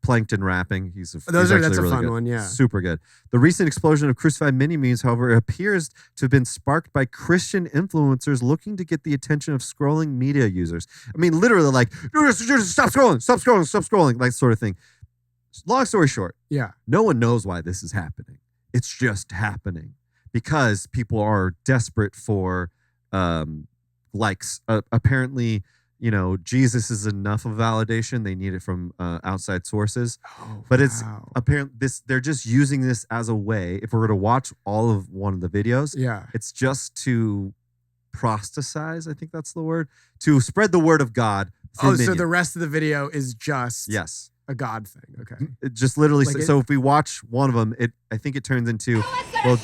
Plankton rapping. That's a fun one, yeah. Super good. The recent explosion of crucified mini memes, however, appears to have been sparked by Christian influencers looking to get the attention of scrolling media users. I mean, literally like, stop scrolling, like sort of thing. Long story short, yeah, no one knows why this is happening. It's just happening because people are desperate for likes. Apparently, Jesus is enough of validation. They need it from outside sources. But it's apparent they're just using this as a way. If we're going to watch all of one of the videos, it's just to proselytize. I think that's the word, to spread the word of God. So the rest of the video is just a God thing. Okay, it just literally. Like so if we watch one of them, I think it turns into. Well,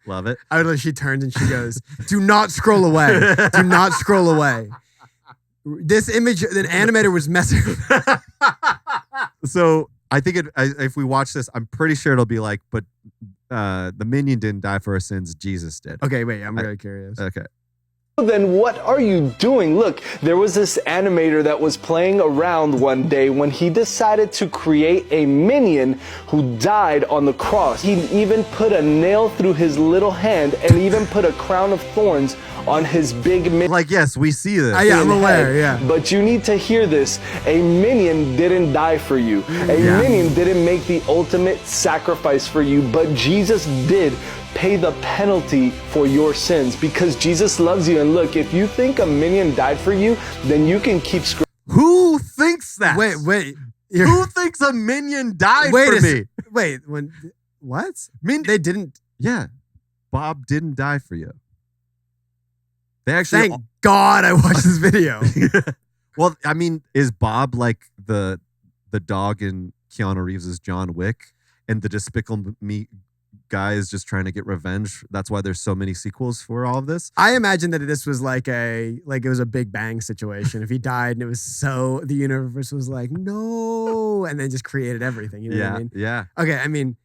love it. She turns and she goes, "Do not scroll away. Do not scroll away." This image, an animator was messing. So I think if we watch this, I'm pretty sure it'll be like, but the minion didn't die for our sins. Jesus did. Okay, wait. I'm really curious. Okay. Then what are you doing? Look, there was this animator that was playing around one day when he decided to create a minion who died on the cross. He even put a nail through his little hand and even put a crown of thorns on his big minion. Like, yes, we see this. Yeah, I'm aware, yeah. But you need to hear this. A minion didn't die for you. A minion didn't make the ultimate sacrifice for you, but Jesus did pay the penalty for your sins because Jesus loves you. And look, if you think a minion died for you, then you can keep scrolling. Who thinks that? Wait. Who thinks a minion died for me? Wait, what? They didn't. Yeah. Bob didn't die for you. They actually. Thank God I watched this video. Well, I mean, is Bob like the dog in Keanu Reeves' John Wick, and the Despicable Me guy is just trying to get revenge? That's why there's so many sequels for all of this. I imagine that this was like it was a Big Bang situation. If he died and it was so, the universe was like, no, and then just created everything. You know what I mean? Yeah. Okay, I mean,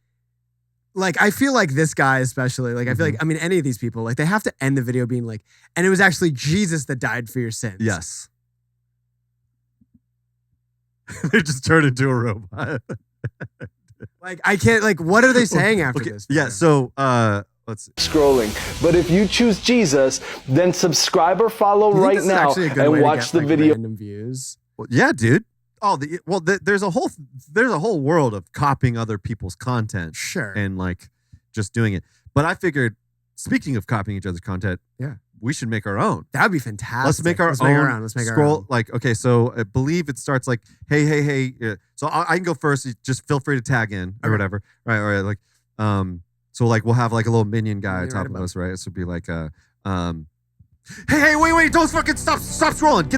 like, I feel like this guy especially, like, I feel like, I mean, any of these people, like, they have to end the video being like, and it was actually Jesus that died for your sins. Yes. They just turned into a robot. Like, I can't, like, what are they saying after this? Yeah, so, let's see. Scrolling. But if you choose Jesus, then subscribe or follow right now and watch the video. Random views. Well, yeah, dude. There's a whole world of copying other people's content. Sure. And like just doing it. But I figured, speaking of copying each other's content, we should make our own. That'd be fantastic. Let's make our own. Let's make our own. Like, okay, so I believe it starts like, hey. So I can go first. You just feel free to tag in or whatever. Right. Like, so like we'll have like a little minion guy on top of us, right? This would be like hey, wait, don't fucking stop scrolling.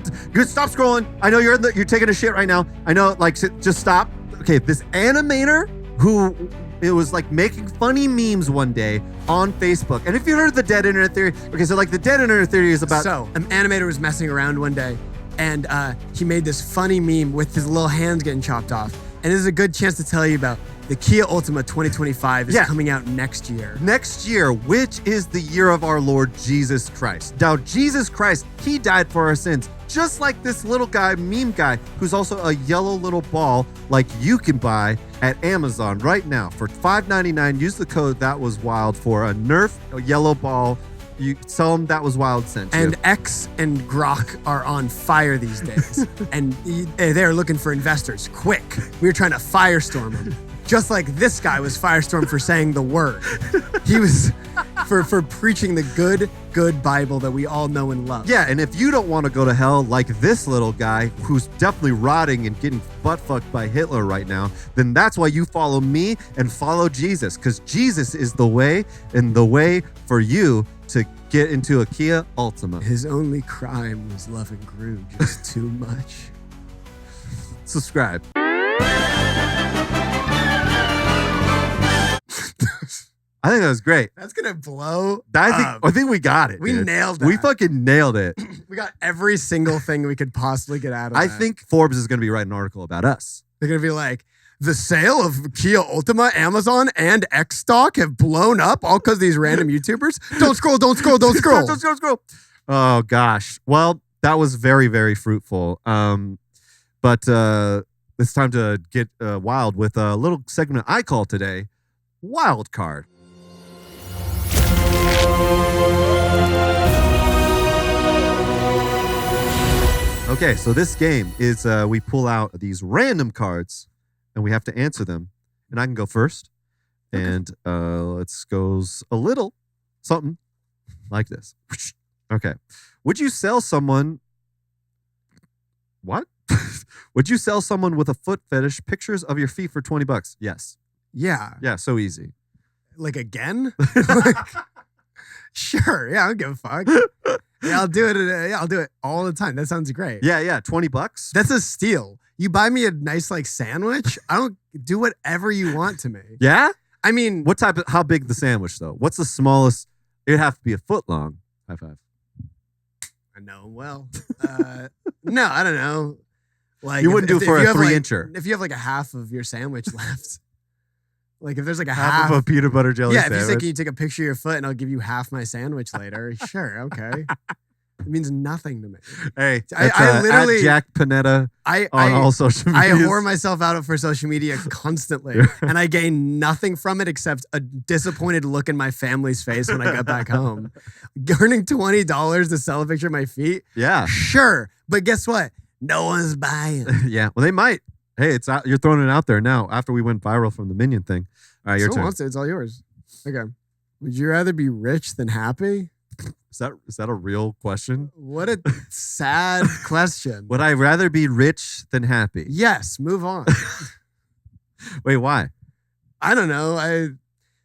Stop scrolling. I know you're taking a shit right now. I know, like, just stop. Okay, this animator who it was like making funny memes one day on Facebook. And if you heard the dead internet theory, okay, so like the dead internet theory is about. So an animator was messing around one day and he made this funny meme with his little hands getting chopped off. And this is a good chance to tell you about the Kia Ultima 2025 is coming out next year. Next year, which is the year of our Lord Jesus Christ. Now, Jesus Christ, he died for our sins, just like this little guy, meme guy, who's also a yellow little ball like you can buy at Amazon right now for $5.99. Use the code That Was Wild for a Nerf yellow ball. You tell them That Was Wild sent you. And X and Grok are on fire these days. And they're looking for investors. Quick. We're trying to firestorm them. Just like this guy was firestormed for saying the word. He was for preaching the good Bible that we all know and love. Yeah, and if you don't want to go to hell like this little guy who's definitely rotting and getting butt fucked by Hitler right now, then that's why you follow me and follow Jesus, because Jesus is the way, and the way for you to get into a Kia Ultima. His only crime was loving Gru just too much. Subscribe. I think that was great. That's gonna blow. I think we got it. We dude. nailed that. We fucking nailed it. We got every single thing we could possibly get out of I that. think Forbes is gonna be writing an article about us. They're gonna be like, the sale of Kia Ultima, Amazon, and X stock have blown up all because these random YouTubers. Don't scroll. Don't scroll. Oh gosh. Well, that was very, very fruitful. But it's time to get wild with a little segment I call today Wild Card. Okay, so this game is we pull out these random cards and we have to answer them. And I can go first. And let's goes a little something like this. Okay. Would you sell someone... What? Would you sell someone with a foot fetish pictures of your feet for $20? Yes. Yeah. Yeah, so easy. Like again? Sure. Yeah, I don't give a fuck. Yeah, I'll do it. I'll do it all the time. That sounds great. Yeah. $20. That's a steal. You buy me a nice like sandwich. I don't do whatever you want to me. Yeah? I mean, how big the sandwich though? What's the smallest? It'd have to be a foot long. High five. I know. Well, no, I don't know. Like you wouldn't do it for a 3-incher. If you have like a half of your sandwich left. Like if there's like a half of a peanut butter jelly sandwich. Yeah, if you say, can you take a picture of your foot and I'll give you half my sandwich later? Sure, okay. It means nothing to me. Hey, I literally Jack Pineda on all social media. I whore myself out for social media constantly, and I gain nothing from it except a disappointed look in my family's face when I get back home. Earning $20 to sell a picture of my feet? Yeah, sure. But guess what? No one's buying. Yeah, well, they might. Hey, it's out. You're throwing it out there now after we went viral from the Minion thing. All right, your turn. Wants it. It's all yours. Okay. Would you rather be rich than happy? Is that a real question? What a sad question. Would I rather be rich than happy? Yes. Move on. Wait, why? I don't know.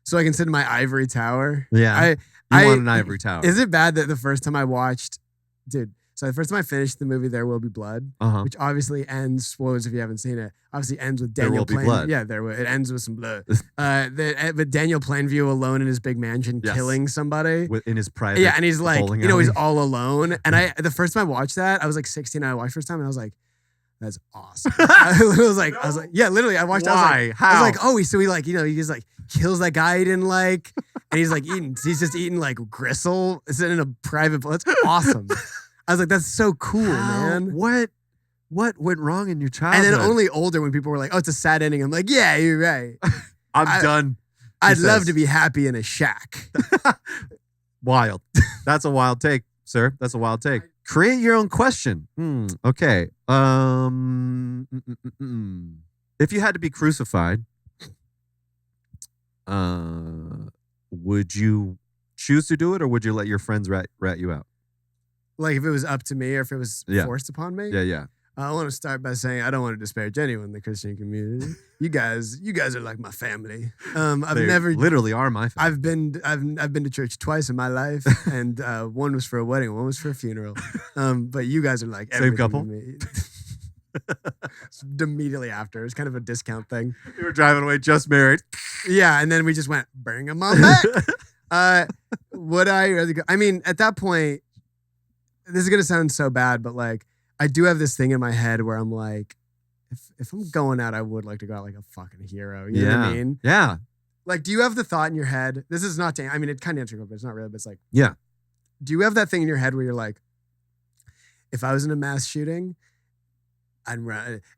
So I can sit in my ivory tower. Yeah. I want an ivory tower. Is it bad that the first time I watched, dude? So the first time I finished the movie There Will Be Blood, which obviously ends, spoilers if you haven't seen it, obviously ends with Daniel There Will Be Blood. Yeah, it ends with some blood. But Daniel Plainview alone in his big mansion killing somebody. In his private and he's like, bowling he's alley. all alone. And the first time I watched that, I was like 16, I watched first time and I was like, that's awesome. I was like, yeah, literally, I watched. Why? I was like, oh, he just like kills that guy he didn't like, and he's just eating like gristle. It's in a private. That's awesome. I was like, that's so cool, man. What went wrong in your childhood? And then only older when people were like, oh, it's a sad ending. I'm like, yeah, you're right. I'm done. I'd love to be happy in a shack. Wild. That's a wild take, sir. That's a wild take. Create your own question. Okay. If you had to be crucified, would you choose to do it, or would you let your friends rat you out? Like if it was up to me, or if it was forced upon me? Yeah. I want to start by saying I don't want to disparage anyone in the Christian community. You guys are like my family. They literally are my family. I've been to church twice in my life, and one was for a wedding, one was for a funeral. But you guys are like everything same couple. To me. Immediately after, it's kind of a discount thing. You were driving away, just married. Yeah, and then we just went bring them on back. Would I rather go? I mean, at that point, this is gonna sound so bad, but like, I do have this thing in my head where I'm like, if I'm going out, I would like to go out like a fucking hero. You know what I mean? Yeah. Like, do you have the thought in your head? This is not, I mean, it kind of answers, but it's not really, but it's like, Yeah. do you have that thing in your head where you're like, if I was in a mass shooting,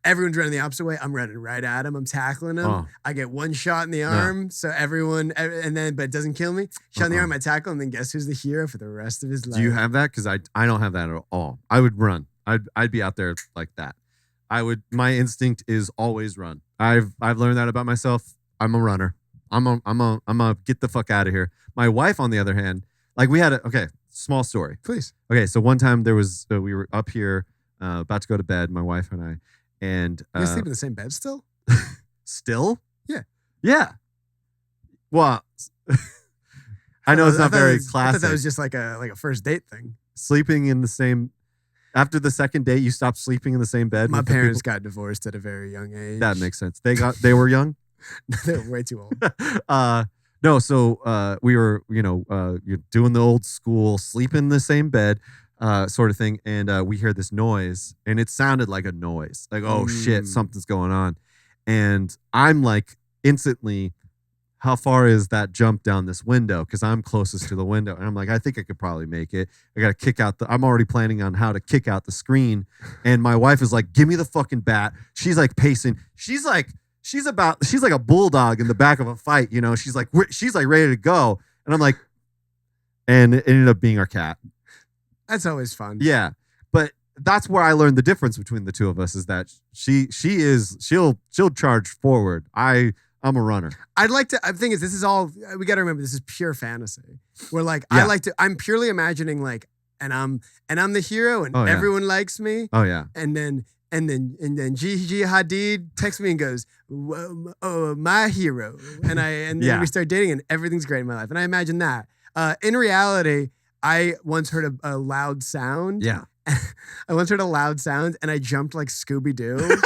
everyone's running the opposite way. I'm running right at him. I'm tackling him. Oh. I get one shot in the arm. So everyone, but it doesn't kill me. Shot in the arm, I tackle him. Then guess who's the hero for the rest of his life? Do you have that? Because I don't have that at all. I would run. I'd be out there like that. My instinct is always run. I've learned that about myself. I'm a runner. I'm a get the fuck out of here. My wife, on the other hand, like we had small story. Please. Okay. So one time there was, we were up here, about to go to bed, my wife and I, and you guys sleep in the same bed still? Still? Yeah. Yeah. Well, I know it's not very classic. I thought that was just like a first date thing. Sleeping in the same. After the second date, you stopped sleeping in the same bed. My parents got divorced at a very young age. That makes sense. They were young. They were way too old. No. So we were, you're doing the old school, sleep in the same bed, sort of thing, and we hear this noise, and it sounded like a noise, like oh shit, something's going on, and I'm like instantly, how far is that jump down this window? Because I'm closest to the window. And I'm like, I think I could probably make it. I got to kick out I'm already planning on how to kick out the screen. And my wife is like, give me the fucking bat. She's like pacing. She's like a bulldog in the back of a fight. She's like ready to go. And I'm like, and it ended up being our cat. That's always fun. Yeah. But that's where I learned the difference between the two of us is that she'll charge forward. I'm a runner. I'd like to. The thing is, this is all we got to remember. This is pure fantasy. Where like Yeah. I'm purely imagining like, and I'm the hero, and everyone likes me. Oh yeah. And then Gigi Hadid texts me and goes, "Oh, my hero," and then we start dating, and everything's great in my life. And I imagine that. In reality, I once heard a loud sound. Yeah. I once heard a loud sound, and I jumped like Scooby Doo.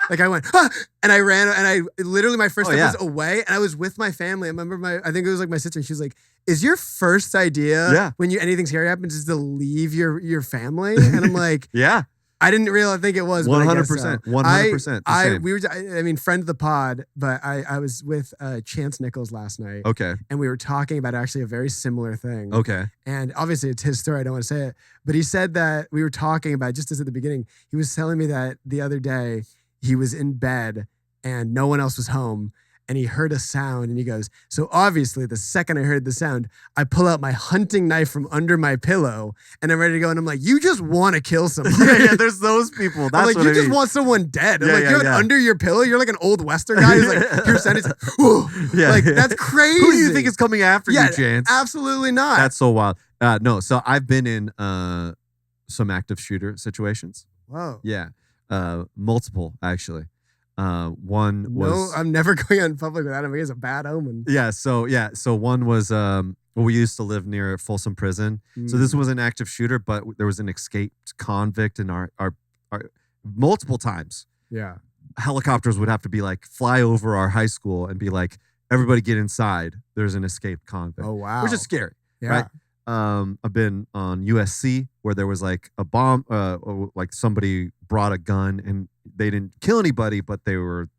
Like I went, ah! And I ran, and I literally my first step was away, and I was with my family. I remember I think it was like my sister, and she was like, "Is your first idea when anything scary happens is to leave your family?" And I'm like, yeah. I didn't really think it was 100%. 100%. I mean, friend of the pod, but I was with Chance Nichols last night. Okay. And we were talking about actually a very similar thing. Okay. And obviously it's his story. I don't want to say it, but he said that we were talking about, just as at the beginning, he was telling me that the other day he was in bed and no one else was home. And he heard a sound, and he goes, so obviously the second I heard the sound, I pull out my hunting knife from under my pillow, and I'm ready to go. And I'm like, you just want to kill someone. yeah, there's those people. That's I'm like, you just want someone dead. I'm like, you're under your pillow. You're like an old Western guy who's like, pure sound. He's like, whoa. Like, that's crazy. Who do you think is coming after you, Chance? Absolutely not. That's so wild. No, so I've been in some active shooter situations. Whoa. Yeah. Multiple, actually. One was no, I'm never going out in public with that. I mean, it's a bad omen. Yeah, so one was we used to live near Folsom Prison. So this was an active shooter, but there was an escaped convict in our multiple times. Yeah. Helicopters would have to be like fly over our high school and be like, everybody get inside. There's an escaped convict. Oh wow. Which is scary. Yeah. Right? I've been on USC where there was like a bomb, like somebody brought a gun and they didn't kill anybody, but they were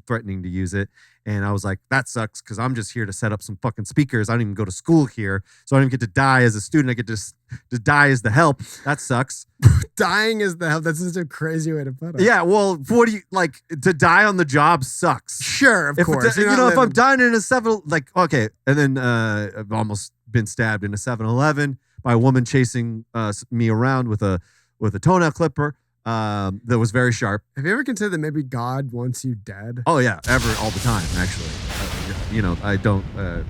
threatening to use it. And I was like, that sucks because I'm just here to set up some fucking speakers. I don't even go to school here. So I don't even get to die as a student. I get to die as the help. That sucks. Dying as the help. That's such a crazy way to put it. Yeah, well, what do you like to die on the job sucks. Sure, of course. If I'm dying in a 7, like, okay. And then I've almost been stabbed in a 7-Eleven by a woman chasing me around with a toenail clipper that was very sharp. Have you ever considered that maybe God wants you dead? Oh yeah, all the time, actually. I don't.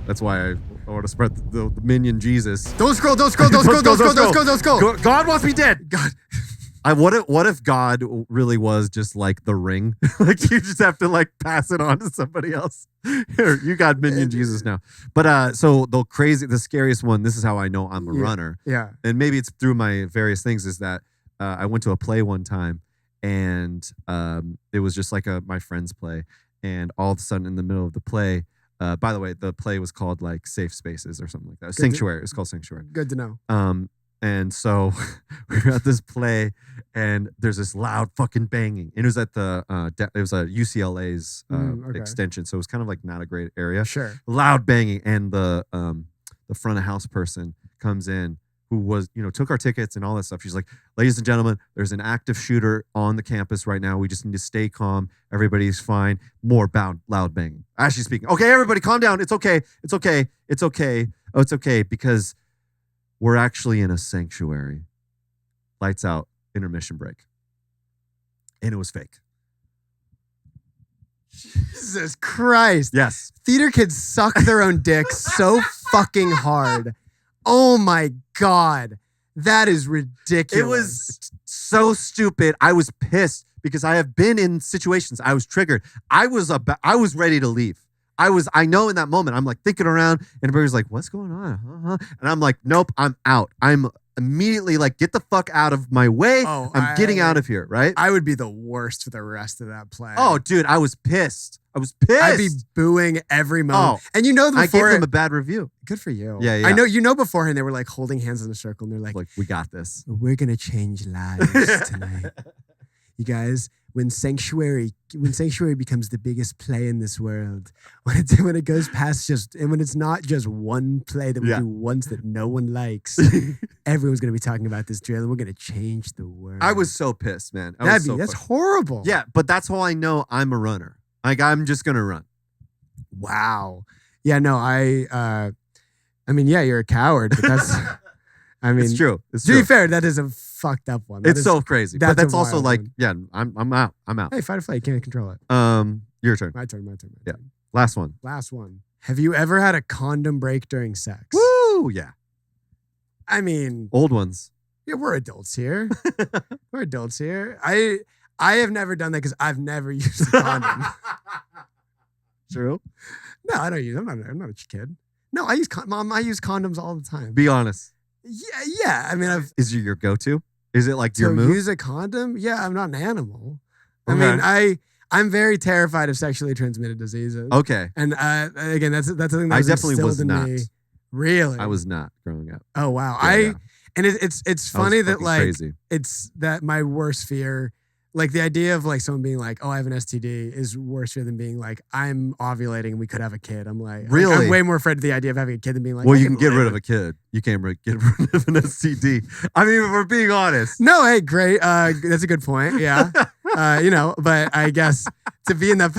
That's why I want to spread the Minion Jesus. Don't scroll. Don't scroll. God wants me dead. God. What if God really was just like the ring? Like you just have to like pass it on to somebody else. Here, you got Minion Jesus now. But so the scariest one, this is how I know I'm a runner. Yeah. And maybe it's through my various things, is that I went to a play one time, and it was just like my friend's play. And all of a sudden in the middle of the play, by the way, the play was called like Safe Spaces or something like that. Sanctuary. It's called Sanctuary. Good to know. And so we were at this play, and there's this loud fucking banging. And it was at the it was a UCLA's extension, so it was kind of like not a great area. Sure. Loud banging, and the front of house person comes in, who was, took our tickets and all that stuff. She's like, ladies and gentlemen, there's an active shooter on the campus right now. We just need to stay calm. Everybody's fine. More loud banging. As she's speaking, okay, everybody calm down. It's okay. It's okay. It's okay. Oh, it's okay, because we're actually in a sanctuary. Lights out, intermission break. And it was fake. Jesus Christ. Yes. Theater kids suck their own dicks so fucking hard. Oh my God. That is ridiculous. It was so stupid. I was pissed because I have been in situations. I was triggered. I was ready to leave. I know in that moment, I'm like thinking around, and everybody's like, what's going on? And I'm like, nope, I'm out. I'm immediately like, get the fuck out of my way. I'm getting out of here, right? I would be the worst for the rest of that play. Oh, dude, I was pissed. I'd be booing every moment. Oh, and I gave them a bad review. Good for you. Yeah. I know, beforehand they were like holding hands in a circle, and they're like, we got this. We're going to change lives tonight. You guys, when Sanctuary becomes the biggest play in this world, when it goes past when it's not just one play that we do once that no one likes, everyone's going to be talking about this drill, and we're going to change the world. I was so pissed, man. That's horrible. Yeah, but that's how I know I'm a runner. Like, I'm just going to run. Wow. Yeah, no, you're a coward, but that's, it's true. To be fair, that is a fucked up one. It's so crazy. But that's also like, I'm out. Hey, fight or flight, you can't control it. Your turn. My turn. Yeah. Last one. Have you ever had a condom break during sex? Woo, yeah. I mean, old ones. Yeah, we're adults here. I have never done that because I've never used a condom. True. No, I don't use them. I'm not a kid. No, I use Mom, I use condoms all the time. Be honest. Yeah. I mean, Is it your go-to? Is it like your move? Use a condom? Yeah, I'm not an animal. Okay. I mean, I'm very terrified of sexually transmitted diseases. Okay. And again, that's the thing that I definitely was not. Me. Really? I was not growing up. Oh wow. Yeah. And it's funny that like crazy. It's that my worst fear. Like the idea of like someone being like, "Oh, I have an STD," is worse fear than being like, "I'm ovulating and we could have a kid." I'm like, really? I'm way more afraid of the idea of having a kid than being like, well, you can get rid of a kid. You can't get rid of an STD. I mean, if we're being honest. No, hey, great. That's a good point. Yeah. But I guess to be in that.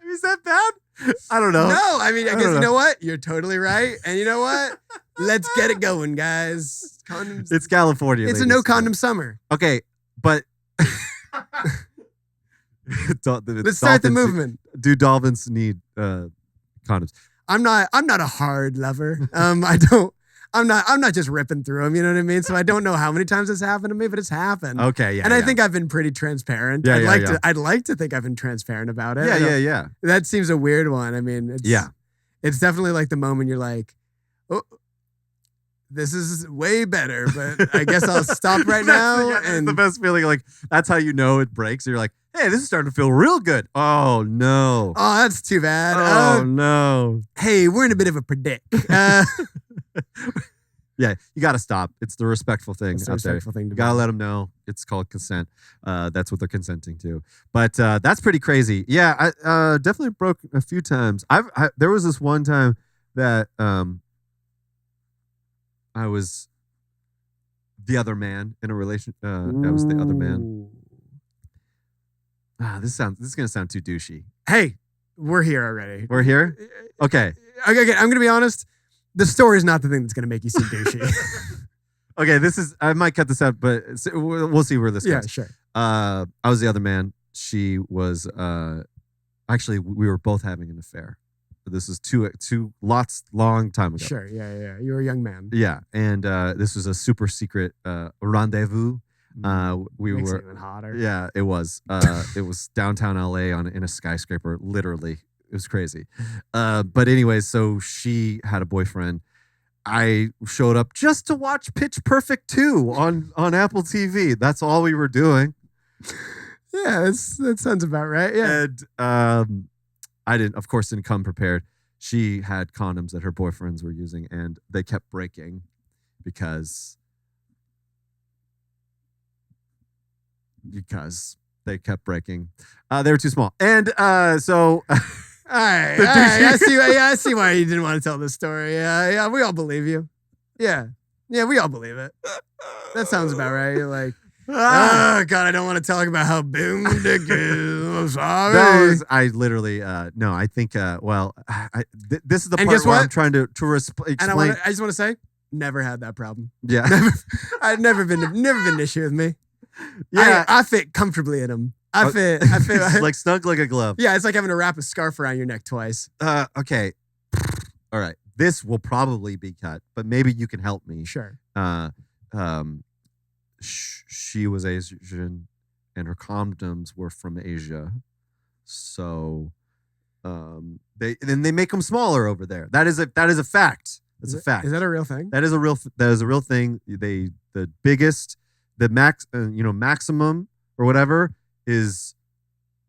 Is that bad? I don't know. No, I mean, I guess you know what? You're totally right. And you know what? Let's get it going, guys. Condoms. It's California. It's a no condom summer. Okay, but let's start the movement. Do dolphins need condoms? I'm not a hard lover. I'm not just ripping through them. You know what I mean? So I don't know how many times it's happened to me, but it's happened. Okay, yeah. And I think I've been pretty transparent. Yeah, I'd like to think I've been transparent about it. Yeah. That seems a weird one. I mean, it's definitely like the moment you're like, oh, this is way better, but I guess I'll stop right now. And the best feeling, like that's how you know it breaks. You're like, hey, this is starting to feel real good. Oh no. Oh, that's too bad. Oh no. Hey, we're in a bit of a predict. Yeah, you got to stop. It's the respectful thing It's the out there. respectful thing to You got to do. let them know. It's called consent. That's what they're consenting to. But that's pretty crazy. Yeah, I definitely broke a few times. There was this one time that I was the other man in a relation. I was the other man. This is gonna sound too douchey. Hey, we're here already. We're here. Okay. Okay, I'm gonna be honest. The story is not the thing that's gonna make you seem douchey. Okay, I might cut this out, but we'll see where this goes. Yeah, sure. I was the other man. She was. Actually, we were both having an affair. This was long time ago. Sure. Yeah. You were a young man. Yeah, and this was a super secret rendezvous. We Makes were it even hotter. Yeah, it was. It was downtown LA in a skyscraper. Literally, it was crazy. But anyway, so she had a boyfriend. I showed up just to watch Pitch Perfect 2 on Apple TV. That's all we were doing. Yeah, that sounds about right. Yeah. And I didn't come prepared. She had condoms that her boyfriends were using, and they kept breaking because they kept breaking. They were too small. And so All right. I see why you didn't want to tell this story. Yeah, we all believe you. Yeah, we all believe it. That sounds about right. You're like, oh God, I don't want to talk about how boom dick is. I'm sorry. I literally no. I think this is the And part guess where what? I'm trying to explain. And I just want to say, never had that problem. Yeah, I've never been an issue with me. yeah. I fit comfortably in them. I fit It's like snug like a glove. yeah, it's like having to wrap a scarf around your neck twice. Okay. All right. This will probably be cut, but maybe you can help me. Sure. She was Asian, and her condoms were from Asia, so they make them smaller over there. That is a fact. That's a fact. Is that a real thing? That is a real thing. The biggest, the maximum or whatever is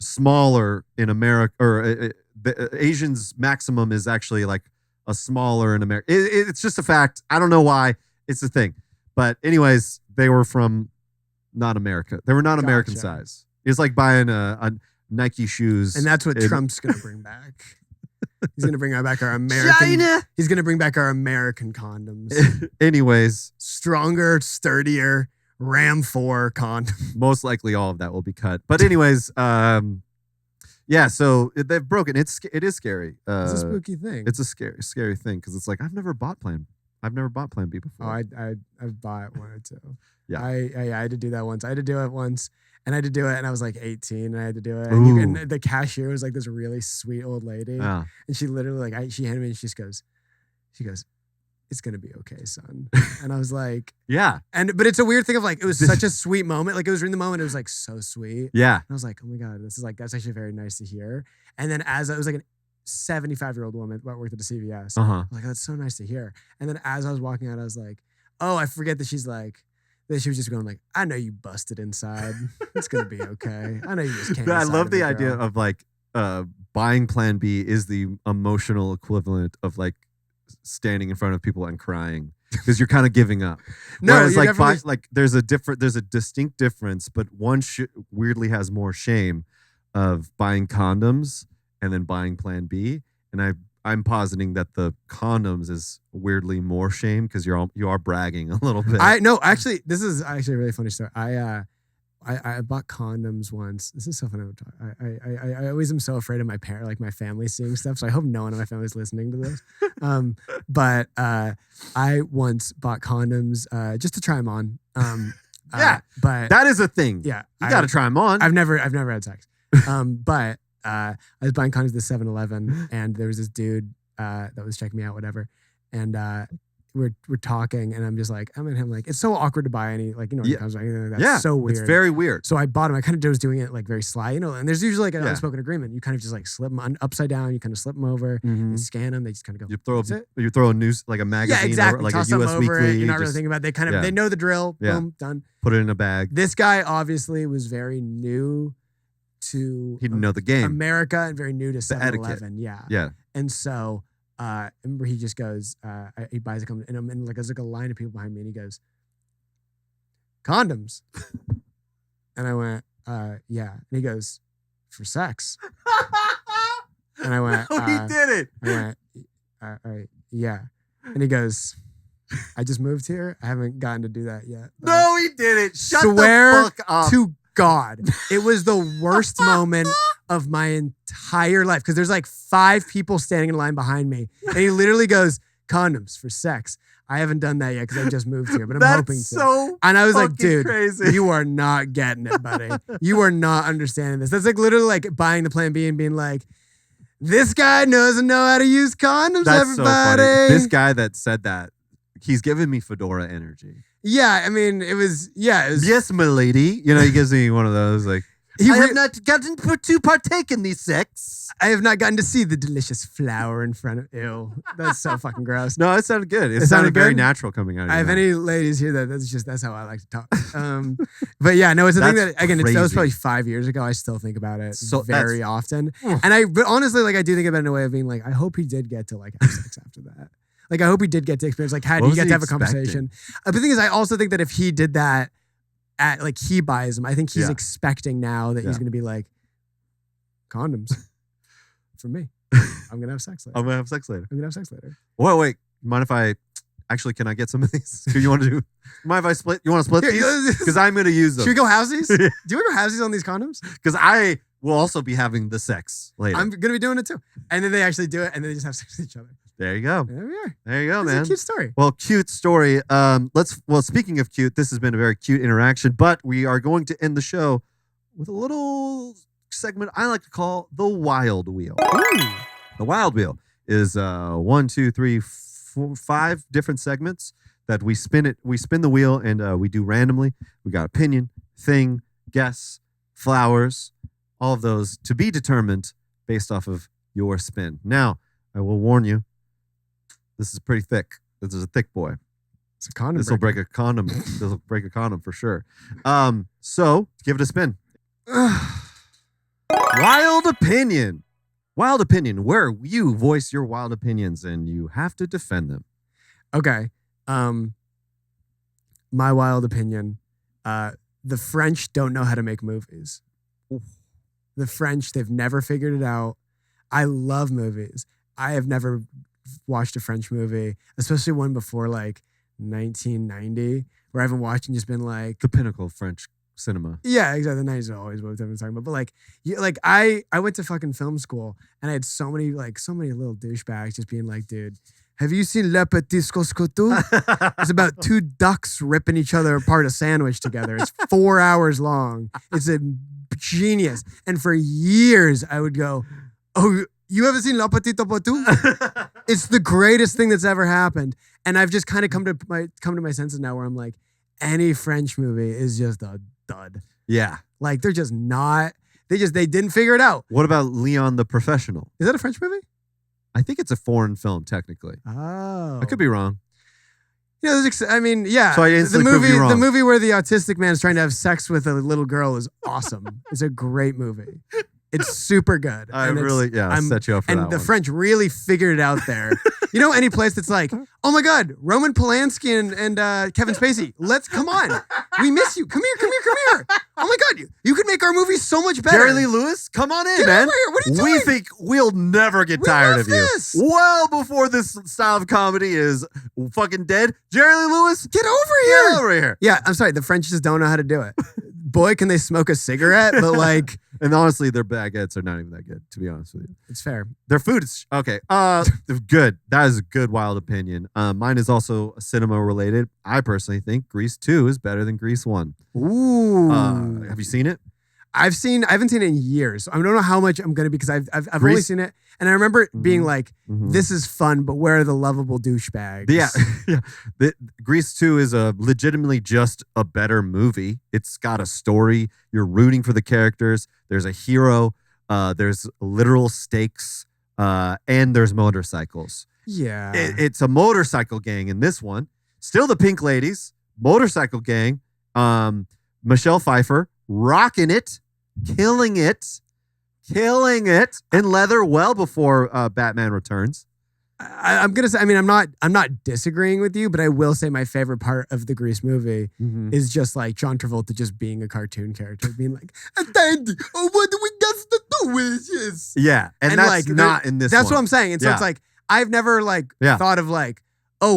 smaller in America, or the Asians' maximum is actually like a smaller in America. It's just a fact. I don't know why. It's a thing. But anyways, they were from not America. They were not American size. It's like buying a Nike shoes. And that's what Trump's going to bring back. He's going to bring back our American. China. He's going to bring back our American condoms. Anyways, Stronger, sturdier, Ram 4 condoms. most likely all of that will be cut. But anyways, yeah. So they've broken. It is scary. It's a spooky thing. It's a scary thing because it's like I've never bought Plan B before. Oh, I've bought one or two. Yeah. I had to do that once. I had to do it once, and I had to do it, and I was like 18, and I had to do it. Ooh. And the cashier was like this really sweet old lady, Yeah. and she literally she handed me, and she goes, "It's gonna be okay, son." And I was like, Yeah. but it's a weird thing of like it was such a sweet moment. Like it was in the moment, it was like so sweet. Yeah. And I was like, oh my God, that's actually very nice to hear. And then as I was like a 75-year-old woman that worked at a CVS. Uh-huh. I was like, that's so nice to hear. And then as I was walking out, I was like, oh, I forget that she was just going like, I know you busted inside. It's gonna be okay. I know you just came. I inside love of the me, idea girl." of like buying Plan B is the emotional equivalent of like standing in front of people and crying because you're kind of giving up. No, Whereas you're like definitely- there's a distinct difference, but one weirdly has more shame of buying condoms and then buying Plan B. And I'm positing that the condoms is weirdly more shame because you are bragging a little bit. Actually, this is actually a really funny story. I bought condoms once. This is so funny. I always am so afraid of my family seeing stuff. So I hope no one in my family is listening to this. But I once bought condoms just to try them on. Yeah, but that is a thing. Yeah, you got to try them on. I've never had sex. But I was buying condoms at the 7-Eleven, and there was this dude that was checking me out, whatever, and we're talking, and I'm just like, it's so awkward to buy any condoms or anything like that. It's so weird. It's very weird. So I bought them. I kind of was doing it like very sly, and there's usually like an unspoken agreement. You kind of just like slip them upside down. You kind of slip them over, you scan them. They just kind of go. You throw a news like a magazine, yeah, exactly. or like Toss a US them over Weekly. It. You're not really thinking about it. They know the drill. Yeah. Boom, done. Put it in a bag. This guy obviously was very new to He didn't know the game. America and very new to 7-Eleven. Yeah. Yeah. And so I remember he just goes, he buys a condom, and I'm in there's like a line of people behind me, and he goes, condoms. And I went, yeah. And he goes, for sex. And I went, No, he did it. I went, yeah. And he goes, I just moved here. I haven't gotten to do that yet. No, he did it. Shut Swear the fuck up. to God, it was the worst moment of my entire life because there's like 5 people standing in line behind me, and he literally goes, "Condoms for sex." I haven't done that yet because I just moved here, but I'm hoping to. So and I was like, fucking dude, crazy. you are not getting it, buddy. You are not understanding this. That's like literally like buying the Plan B and being like, this guy doesn't know how to use condoms, That's everybody. so funny. This guy that said that, he's giving me Fedora energy. Yeah, I mean, it was. Yes, my lady. He gives me one of those like, I have not gotten to partake in these sex. I have not gotten to see the delicious flower in front of. Ew, that's so fucking gross. No, it sounded good. It sounded sounded very good? natural coming out of I have your any ladies here that's how I like to talk. But yeah, no, it's a thing That's that again, that was crazy. probably 5 years ago. I still think about it So very often, but honestly, like I do think about it in a way of being like, I hope he did get to like have sex after that. Like, I hope he did get to experience, like, how do you get to have a conversation? But the thing is, I also think that if he did that at, like, he buys them, I think he's expecting now that he's going to be like, condoms for me. I'm going to have sex later. I'm going to have sex later. I'm going to have sex later. Wait. Mind if I... Actually, can I get some of these? Do you want to do? Mind if I split? You want to split these? Because I'm going to use them. Should we go halvesies? Do you want to go halvesies on these condoms? Because I will also be having the sex later. I'm going to be doing it too. And then they actually do it, and then they just have sex with each other. There you go. There we are. There you go, It's man. a cute story. Well, cute story. Speaking of cute, this has been a very cute interaction, but we are going to end the show with a little segment I like to call the Wild Wheel. Ooh. The Wild Wheel is 1, 2, 3, 4, 5 different segments that we spin it. We spin the wheel and we do randomly. We got opinion, thing, guess, flowers, all of those to be determined based off of your spin. Now, I will warn you, this is pretty thick. This is a thick boy. It's a condom. This will break a condom. This will break a condom for sure. So give it a spin. Wild opinion. Wild opinion, where you voice your wild opinions and you have to defend them. Okay. My wild opinion. The French don't know how to make movies. Oof. The French, they've never figured it out. I love movies. I have never watched a French movie, especially one before like 1990, where I haven't watched and just been like the pinnacle of French cinema. Yeah, exactly. The 90s is always what everyone's talking about. But like, I went to fucking film school and I had so many little douchebags just being like, dude, have you seen Le Petit Scoscotou? It's about 2 ducks ripping each other apart a sandwich together. It's 4 hours long. It's a genius. And for years I would go, oh, you haven't seen Le Petit Topotou? It's the greatest thing that's ever happened. And I've just kind of come to my senses now where I'm like, any French movie is just a dud. Yeah. Like they're just not, they didn't figure it out. What about Leon the Professional? Is that a French movie? I think it's a foreign film, technically. Oh. I could be wrong. You know, I mean, yeah. So I instantly proved you wrong. The movie where the autistic man is trying to have sex with a little girl is awesome. It's a great movie. It's super good. I really, set you up for that And the one. French really figured it out there. You know, any place that's like, oh my God, Roman Polanski and Kevin Spacey, come on. We miss you. Come here. Oh my God, you could make our movie so much better. Jerry Lee Lewis, come on in, Get man. over here. What are you doing? We think we'll never get tired of you. This. Well before this style of comedy is fucking dead. Jerry Lee Lewis, get over here. Get over here. Yeah, I'm sorry. The French just don't know how to do it. Boy, can they smoke a cigarette, but like... And honestly, their baguettes are not even that good, to be honest with you. It's fair. Their food is... Okay. Good. That is a good, wild opinion. Mine is also cinema related. I personally think Grease 2 is better than Grease 1. Ooh. Have you seen it? I haven't seen it in years. I don't know how much I'm going to because I've only seen it. And I remember it being like, this is fun, but where are the lovable douchebags? Yeah. Grease 2 is legitimately just a better movie. It's got a story. You're rooting for the characters. There's a hero. There's literal stakes. And there's motorcycles. Yeah. It's a motorcycle gang in this one. Still the Pink Ladies. Motorcycle gang. Michelle Pfeiffer rocking it. Killing it in leather well before Batman Returns. I'm gonna say, I mean, I'm not disagreeing with you, but I will say my favorite part of the Grease movie is just like John Travolta just being a cartoon character, being like, "Daddy, what do we got to do with this?" Yeah, and that's like not in this. That's one. what I'm saying, and so it's like I've never thought of like, oh,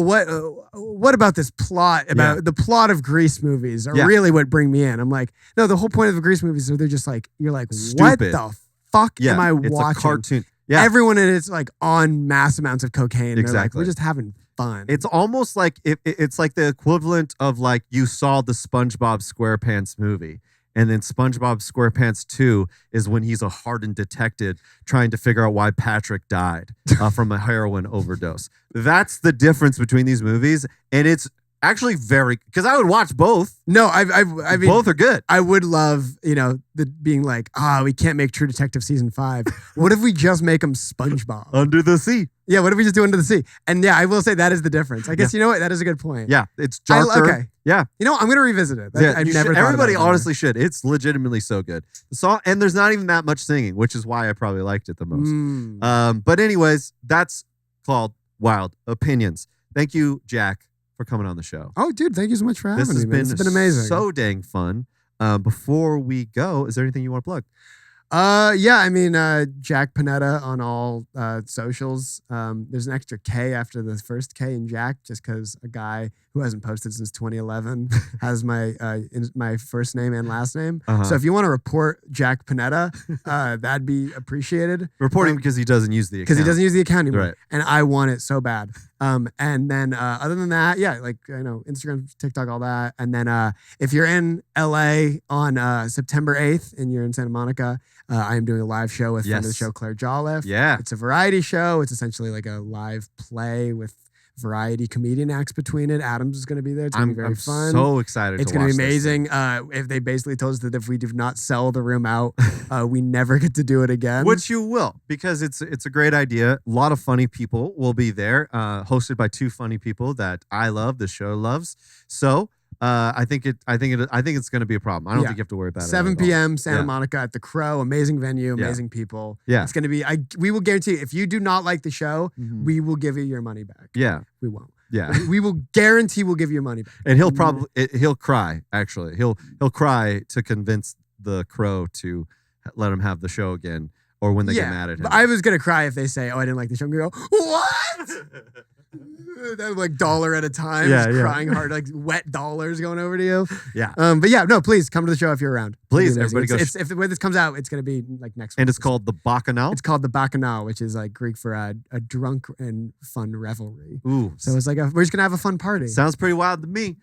what about this plot about the plot of Grease movies are really what bring me in. I'm like, no, the whole point of the Grease movies is they're just like, you're like, stupid. What the fuck am I watching? It's a cartoon. Yeah. Everyone in it's like on mass amounts of cocaine. Exactly. Like, we're just having fun. It's almost like it's like the equivalent of like you saw the SpongeBob SquarePants movie. And then SpongeBob SquarePants 2 is when he's a hardened detective trying to figure out why Patrick died from a heroin overdose. That's the difference between these movies. And it's actually because I would watch both. No, I mean, both are good. I would love, being like, we can't make True Detective season 5. What if we just make them SpongeBob? Under the Sea. Yeah, what if we just do Under the Sea? And yeah, I will say that is the difference. I guess you know what? That is a good point. Yeah, it's darker. Okay. Yeah. You know what? I'm going to revisit it. I've never thought everybody about it honestly should. It's legitimately so good. The song, and there's not even that much singing, which is why I probably liked it the most. But anyways, that's called wild opinions. Thank you, Jack, for coming on the show. Oh, dude, thank you so much for having me. This has been amazing. So dang fun. Before we go, is there anything you want to plug? Yeah, I mean, Jack Pineda on all socials. There's an extra K after the first K in Jack, just because a guy who hasn't posted since 2011 has my first name and last name. So if you want to report Jack Pineda, that'd be appreciated. Reporting because he doesn't use the account. Because he doesn't use the account anymore. Right. And I want it so bad. And then other than that, yeah, like, Instagram, TikTok, all that. And then if you're in LA on September 8th and you're in Santa Monica, I am doing a live show with friend of the show, Claire Jolliffe. Yeah. It's a variety show. It's essentially like a live play with variety comedian acts between it. Adams is going to be there. It's going to be very fun. I'm so excited. It's going to be amazing. If they basically told us that if we do not sell the room out, we never get to do it again. Which you will, because it's a great idea. A lot of funny people will be there, hosted by two funny people that I love, the show loves. So I think it's going to be a problem. I don't think you have to worry about it. 7 p.m. Santa Monica at the Crow. Amazing venue, amazing people. Yeah. It's going to be, we will guarantee, if you do not like the show, we will give you your money back. Yeah. We won't. Yeah. We will guarantee we'll give you your money back. And he'll cry, actually. He'll cry to convince the Crow to let him have the show again, or when they get mad at him. But I was going to cry if they say, oh, I didn't like the show. I'm going to go, what? That like dollar at a time, crying hard, like wet dollars going over to you. Yeah. But yeah, no, please come to the show if you're around. Please, everybody go. If the way this comes out, it's going to be like next week. And it's called the Bacchanal? It's called the Bacchanal, which is like Greek for a drunk and fun revelry. Ooh. So it's like, we're just going to have a fun party. Sounds pretty wild to me.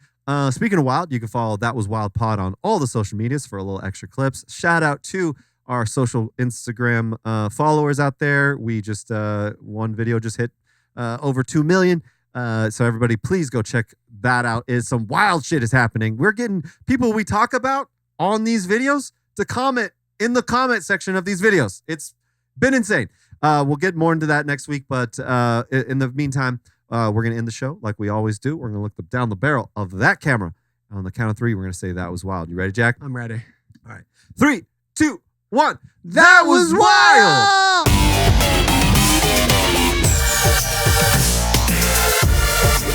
Speaking of wild, you can follow That Was Wild Pod on all the social medias for a little extra clips. Shout out to our social Instagram followers out there. We just, one video just hit over 2 million. So everybody, please go check that out. Some wild shit is happening. We're getting people we talk about on these videos to comment in the comment section of these videos. It's been insane. We'll get more into that next week. But in the meantime, we're going to end the show like we always do. We're going to look down the barrel of that camera. On the count of 3, we're going to say That Was Wild. You ready, Jack? I'm ready. All right. 3, 2, 1. That was wild!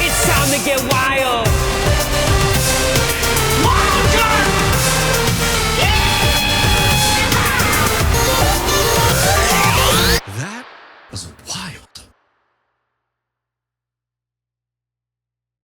It's time to get wild.